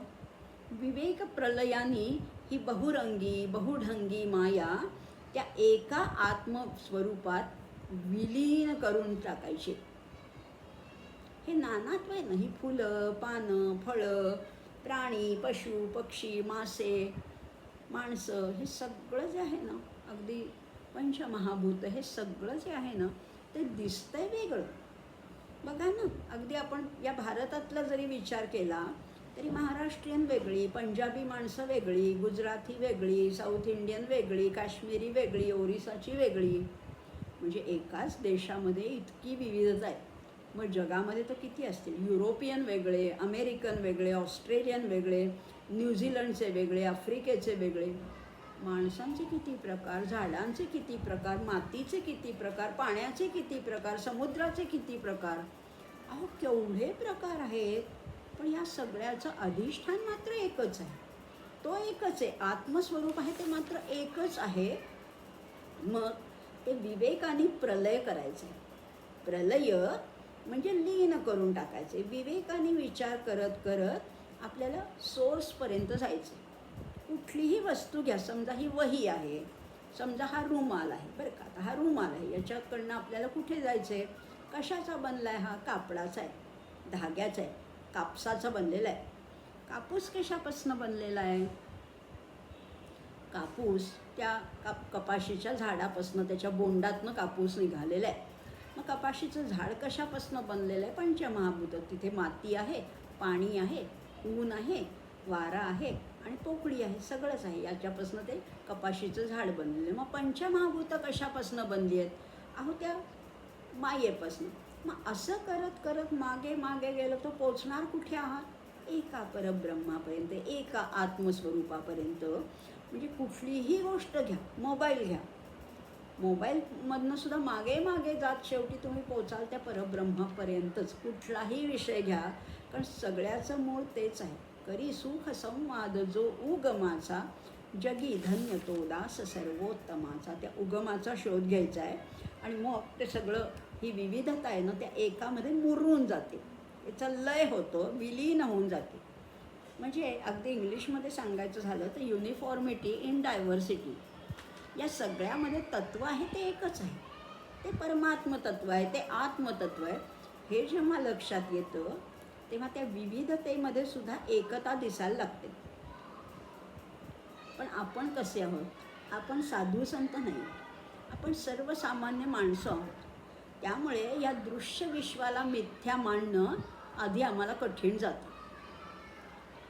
विवेक प्रलयानी ही बहुरंगी बहुढंगी माया त्या एका आत्मस्वरूपात विलीन करून टाकायची. हे नानात्व आहे ना, ही फुलं, पानं, फळं, प्राणी, पशु, पक्षी, मासे, माणसं, हे सगळं जे आहे ना, अगदी पंचमहाभूत हे सगळं जे आहे ना ते दिसतंय वेगळं. बघा ना, अगदी आपण या भारतातला जरी विचार केला तरी महाराष्ट्रीयन वेगळी, पंजाबी माणसं वेगळी, गुजराती वेगळी, साऊथ इंडियन वेगळी, काश्मीरी वेगळी, ओरिसाची वेगळी. म्हणजे एकाच देशामध्ये इतकी विविधता आहे. मग जगामध्ये तर किती असतील. युरोपियन वेगळे, अमेरिकन वेगळे, ऑस्ट्रेलियन वेगळे, न्यूझीलंडचे वेगळे, आफ्रिकेचे वेगळे. माणसांचे किती प्रकार, झाडांचे किती प्रकार, मातीचे किती प्रकार, पाण्याचे किती प्रकार, समुद्राचे किती प्रकार. अहो केवढे प्रकार आहेत. पण या सगळ्याचं अधिष्ठान मात्र एकच आहे. तो एकच आहे. आत्मस्वरूप आहे ते मात्र एकच आहे. मग ते विवेकाने प्रलय करायचे. प्रलय म्हणजे लीन करून टाकायचे. विवेकाने विचार करत करत आपल्याला सोर्सपर्यंत जायचे. कुठलीही वस्तू घ्या, समजा ही वही आहे, समजा हा रुमाल आहे, बरं का, आता हा रुमाल आहे, याच्याकडनं आपल्याला कुठे जायचं आहे. कशाचा बनला आहे हा. कापडाचा आहे, धाग्याचा आहे, कापसाचा बनलेला आहे. कापूस कशापासून बनलेला आहे. कापूस त्या कपाशीच्या झाडापासून, त्याच्या बोंडातनं कापूस निघालेला आहे. मग कपाशीचं झाड कशापासून बनलेलं आहे. पंचमहाभूत. तिथे माती आहे, पाणी आहे, ऊन आहे, वारा आहे आणि पोकळी आहे, सगळंच आहे. याच्यापासून ते कपाशीचं झाड बनलेलं आहे. मग पंचमहाभूत कशापासून बनली आहेत. अहो त्या मायेपासून. मग असं करत करत मागे मागे गेलं तर पोचणार कुठे आहात. एका परब्रह्मापर्यंत, एका आत्मस्वरूपापर्यंत. म्हणजे कुठलीही गोष्ट घ्या, मोबाईल घ्या, मोबाईलमधनं सुद्धा मागे मागे जात शेवटी तुम्ही पोचाल त्या परब्रह्मापर्यंतच. कुठलाही विषय घ्या, कारण सगळ्याचं मूळ तेच आहे. करी सुख संवाद जो उगमाचा, जगी धन्य तो दास सर्वोत्तमाचा. त्या उगमाचा शोध घ्यायचा आहे आणि मग ते सगळं, ही विविधता आहे ना त्या एकामध्ये मुरून जाते. त्याचा लय होतो, विलीन होऊन जाते. म्हणजे अगदी इंग्लिशमध्ये सांगायचं झालं तर युनिफॉर्मिटी इन डायव्हर्सिटी. या सगळ्यामध्ये तत्त्व आहे ते एकच आहे. ते परमात्म तत्त्व आहे, ते आत्मतत्त्व आहे. हे जेव्हा लक्षात येतं तेव्हा त्या विविधतेमध्ये सुद्धा एकता दिसायला लागते. पण आपण कसे आहोत. आपण साधू संत नाही, आपण सर्वसामान्य माणसं आहोत. त्यामुळे या दृश्य विश्वाला मिथ्या मानणं आधी आम्हाला कठीण जातं.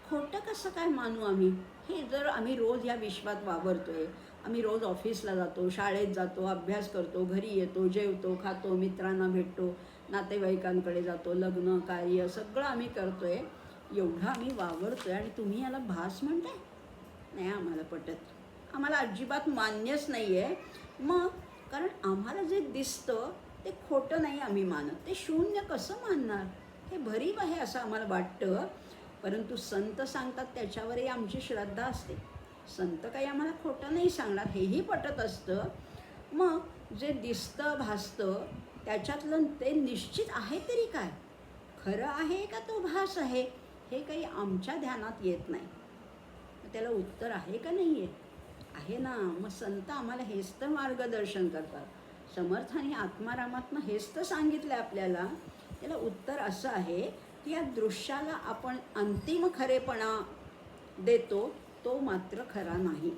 खोटं कसं काय मानू आम्ही. हे जर आम्ही रोज या विश्वात वावरतोय, आम्ही रोज ऑफिसला जातो, शाळेत जातो, अभ्यास करतो, घरी येतो, जेवतो, खातो, मित्रांना भेटतो, नातेवाईकांकडे जातो, लग्न कार्य सगळं आम्ही करतोय, एवढं आम्ही वावरतोय आणि तुम्ही याला भास म्हणताय. नाही आम्हाला पटत, आम्हाला अजिबात मान्यच नाही आहे. मग कारण आम्हाला जे दिसतं ते खोटं नाही आम्ही मानत. ते शून्य कसं मानणार. हे भरीव आहे असं आम्हाला वाटतं. परंतु संत सांगतात त्याच्यावरही आमची श्रद्धा असते. संत काही आम्हाला खोटं नाही सांगणार, हेही पटत असतं. मग जे दिसतं भासतं त्याच्यातलं ते निश्चित आहे तरी काय, खरं आहे का तो भास आहे, हे काही आमच्या ध्यानात येत नाही. त्याला उत्तर आहे का नाही आहे. आहे ना. मग संत आम्हाला हेच तर मार्गदर्शन करतात. समर्थाने आत्मारामातनं हेच तर सांगितलं आपल्याला. त्याला उत्तर असं आहे की या दृश्याला आपण अंतिम खरेपणा देतो तो मात्र खरा नाही.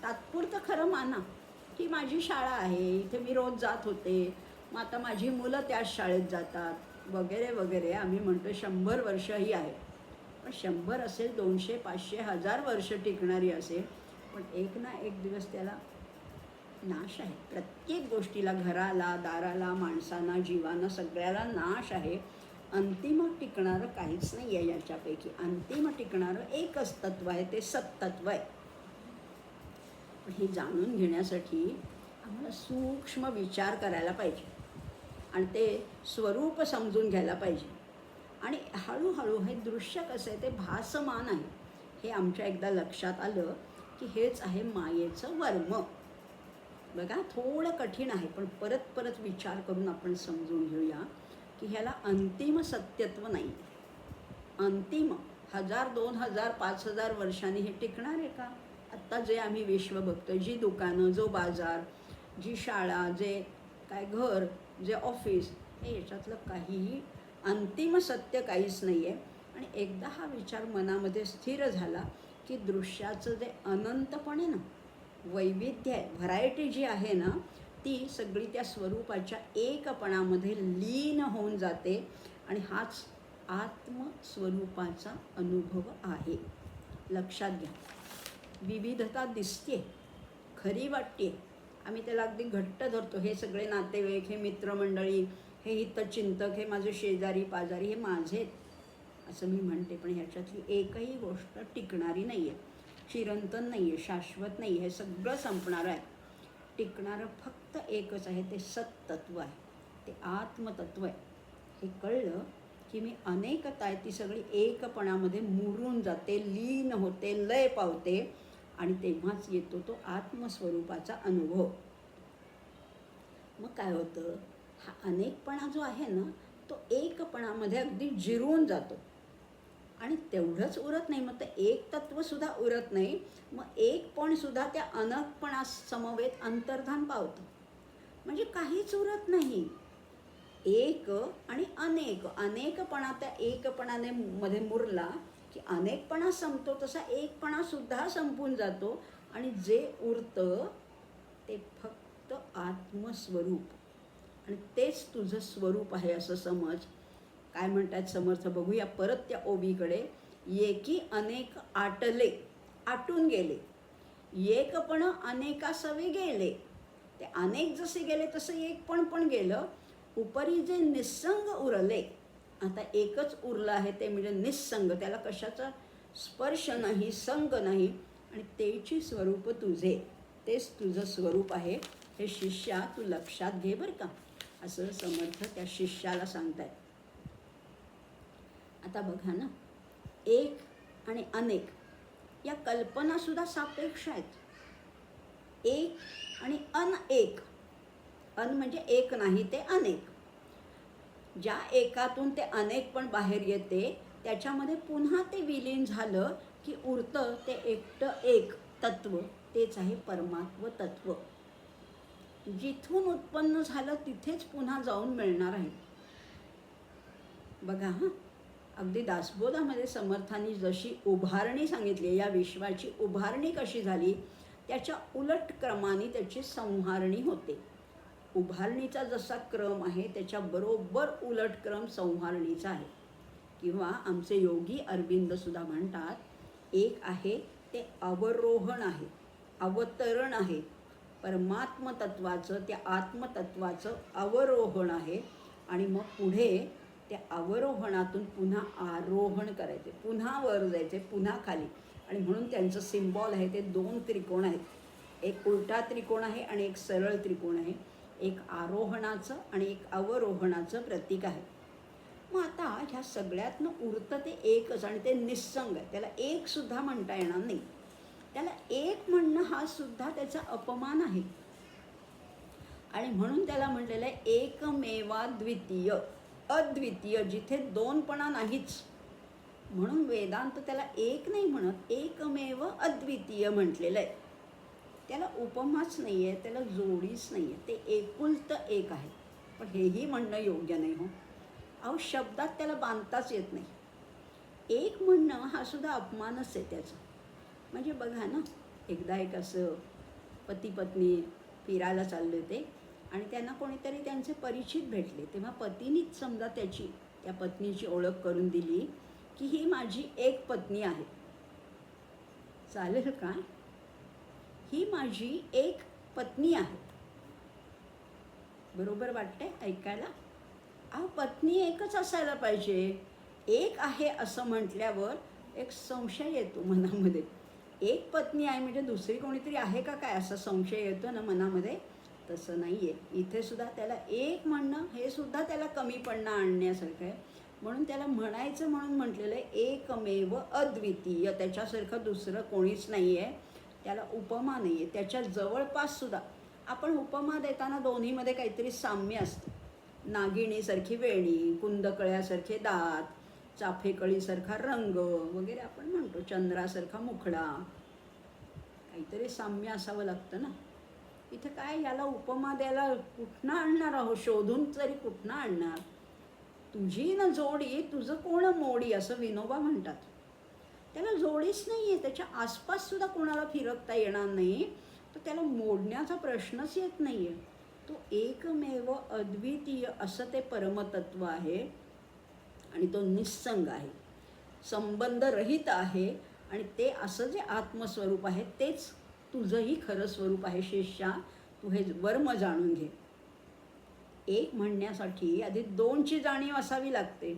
तात्पुरतं खरं माना की माझी शाळा आहे, इथे मी रोज जात होते, मग आता माझी मुलं त्याच शाळेत जातात वगैरे वगैरे. आम्ही म्हणतो 100 वर्षही आहे. पण 100 असेल, 200, 500, 1000 वर्ष टिकणारी असेल, पण एक ना एक दिवस त्याला नाश आहे. प्रत्येक गोष्टीला, घराला, दाराला, माणसांना, जीवांना, सगळ्याला नाश आहे. अंतिम टिकणारं काहीच नाही आहे याच्यापैकी. अंतिम टिकणारं एकच तत्त्व आहे, ते सत्तत्व आहे. पण हे जाणून घेण्यासाठी आम्हाला सूक्ष्म विचार करायला पाहिजे आणि ते स्वरूप समजून घ्यायला पाहिजे. आणि हळूहळू हे दृश्य कसं आहे ते भासमान आहे हे आमच्या एकदा लक्षात आलं की हेच आहे मायेचं वर्म. बघा थोडं कठीण आहे, पण परत परत विचार करून आपण समजून घेऊया की ह्याला अंतिम सत्यत्व नाही. अंतिम 1000, 2000, 5000 वर्षांनी हे टिकणार आहे का. आत्ता जे आम्ही विश्व बघतोय, जी दुकानं, जो बाजार, जी शाळा, जे काय घर, जे ऑफिस, हे याच्यातलं काहीही अंतिम सत्य काहीच नाही आहे. आणि एकदा हा विचार मनामध्ये स्थिर झाला की दृश्याचं जे अनंतपण आहे ना वैविध्य आहे, व्हरायटी जी आहे ना, ती सगळी त्या स्वरूपाच्या एकपणामध्ये लीन होऊन जाते आणि हाच आत्मस्वरूपाचा अनुभव आहे. लक्षात घ्या. विविधता दिसते, खरी वाटते, आम्ही त्याला अगदी घट्ट धरतो. हे सगळे नातेवाईक, हे मित्रमंडळी, हे हितचिंतक, हे माझे शेजारी पाजारी, हे माझे असं मी म्हणते. पण ह्याच्यातली एकही गोष्ट टिकणारी नाही आहे, चिरंतन नाही आहे, शाश्वत नाही आहे. हे सगळं संपणारं आहे. टिकणारं फक्त एकच आहे, ते सत्तत्व आहे, ते आत्मतत्व आहे. हे कळलं की मी अनेकता आहे ती सगळी एकपणामध्ये मुरून जाते, लीन होते, लय पावते आणि तेव्हाच येतो तो आत्मस्वरूपाचा अनुभव. मग काय होतं, हा अनेकपणा जो आहे ना, तो एकपणामध्ये अगदी जिरून जातो. आणि तेवढंच उरत नाही, मग ते एक तत्वसुद्धा उरत नाही, मग एकपणसुद्धा त्या अनकपणा समवेत अंतर्धान पावतं. म्हणजे काहीच उरत नाही. एक आणि अनेक, अनेकपणा त्या एकपणाने मध्ये मुरला की अनेकपणा संपतो, तसा एकपणासुद्धा संपून जातो आणि जे उरतं ते फक्त आत्मस्वरूप. आणि तेच तुझं स्वरूप आहे असं समज. काय म्हणतात समर्थ बघूया परत त्या ओबीकडे. एकी अनेक आटले, आटून गेले, एकपण अनेकासवे गेले. ते अनेक जसे गेले तसं एकपण पण गेलं. उपरी जे निस्संग उरले, आता एकच उरलं आहे ते म्हणजे निस्संग, त्याला कशाचा स्पर्श नाही, संग नाही, आणि तेची स्वरूप तुझे, तेच तुझं स्वरूप आहे. हे शिष्या तू लक्षात घे बरं का, असं समर्थ त्या शिष्याला सांगतायत. आता बघा ना, एक आणि अनेक या कल्पनासुद्धा सापेक्ष आहेत. एक आणि अनेक, अन म्हणजे एक नाही, ते अनेक. ज्या एकातून ते अनेक पण बाहेर येते त्याच्यामध्ये पुन्हा ते विलीन झालं की उरतं ते एकटं एक तत्व, तेच आहे परमात्म तत्व. जिथून उत्पन्न झालं तिथेच पुन्हा जाऊन मिळणार आहे. बघा हां, अगदी दासबोधामध्ये समर्थांनी जशी उभारणी सांगितली, या विश्वाची उभारणी कशी झाली, त्याच्या उलट क्रमाने त्याची संहारणी होते. उभारणीचा जसा क्रम आहे त्याच्या बरोबर उलट क्रम संहारणीचा आहे. किंवा आमचे योगी अरविंदसुद्धा म्हणतात, एक आहे ते अवरोहण आहे, अवतरण आहे. परमात्मतत्वाचं, त्या आत्मतत्वाचं अवरोहण आहे. आणि मग पुढे त्या अवरोहणातून पुन्हा आरोहण करायचे, पुन्हा वर जायचे, पुन्हा खाली. आणि म्हणून त्यांचं सिम्बॉल आहे ते 2 त्रिकोण आहेत. एक उलटा त्रिकोण आहे आणि एक सरळ त्रिकोण आहे. एक आरोहणाचं आणि एक अवरोहणाचं प्रतीक आहे. मग आता ह्या सगळ्यातनं उरतं ते एकच आणि ते निस्संग आहे. त्याला एकसुद्धा म्हणता येणार नाही. त्याला एक म्हणणं हा सुद्धा त्याचा अपमान आहे. आणि म्हणून त्याला म्हटलेलं आहे एकमेवा द्वितीय, अद्वितीय, जिथे दोनपणा नाहीच. म्हणून वेदांत त्याला एक नाही म्हणत, एकमेव अद्वितीय म्हटलेलं आहे. त्याला उपमाच नाही आहे, त्याला जोडीच नाही आहे, ते एकुलतं एक आहे. पण हेही म्हणणं योग्य नाही हो. अहो शब्दात त्याला बांधताच येत नाही. एक म्हणणं हा सुद्धा अपमानच आहे त्याचा. म्हणजे बघा ना, एकदा एक असं पती पत्नी फिरायला चालले होते आणि त्यांना कोणीतरी त्यांचे परिचित भेटले. तेव्हा पतीनीच समजा त्या पत्नीची ओळख करून दिली की ही माझी एक पत्नी आहे. चालेल का? ही माझी एक पत्नी आहे. बरोबर वाटते ऐकायला? अहो पत्नी एकच असायला पाहिजे. एक आहे असं म्हटल्यावर एक संशय येतो मनामध्ये. एक पत्नी आहे म्हणजे दुसरी कोणीतरी आहे का काय असा संशय येतो ना मनामध्ये. तसं नाही आहे. इथे सुद्धा त्याला एक म्हणणं हे सुद्धा त्याला कमीपणा आणण्यासारखं आहे. म्हणून त्याला म्हणायचं म्हणून म्हटलेलं आहे एकमेव अद्वितीय, त्याच्यासारखं दुसरं कोणीच नाही आहे. त्याला उपमा नाही आहे. त्याच्या जवळपाससुद्धा आपण उपमा देताना दोन्हीमध्ये काहीतरी साम्य असतं. नागिणीसारखी वेणी, कुंदकळ्यासारखे दात, चाफेकळीसारखा रंग वगैरे आपण म्हणतो, चंद्रासारखा मुखडा, काहीतरी साम्य असावं लागतं ना. इथे काय याला उपमा द्यायला कुठनं आणणार आहो, शोधून तरी कुठनं आणणार. तुझी न जोडी तुझं कोण मोडी असं विनोबा म्हणतात. त्याला जोडीच नाही आहे. त्याच्या आसपाससुद्धा कोणाला फिरकता येणार नाही. तर त्याला मोडण्याचा प्रश्नच येत नाही आहे. तो एकमेव अद्वितीय असं ते परमतत्व आहे आणि तो निस्संग आहे, संबंधरहित आहे. आणि ते असं जे आत्मस्वरूप आहे तेच तुझंही खरं स्वरूप आहे. शिष्या, तू हे वर्म जाणून घे. एक म्हणण्यासाठी आधी दोनची जाणीव असावी लागते.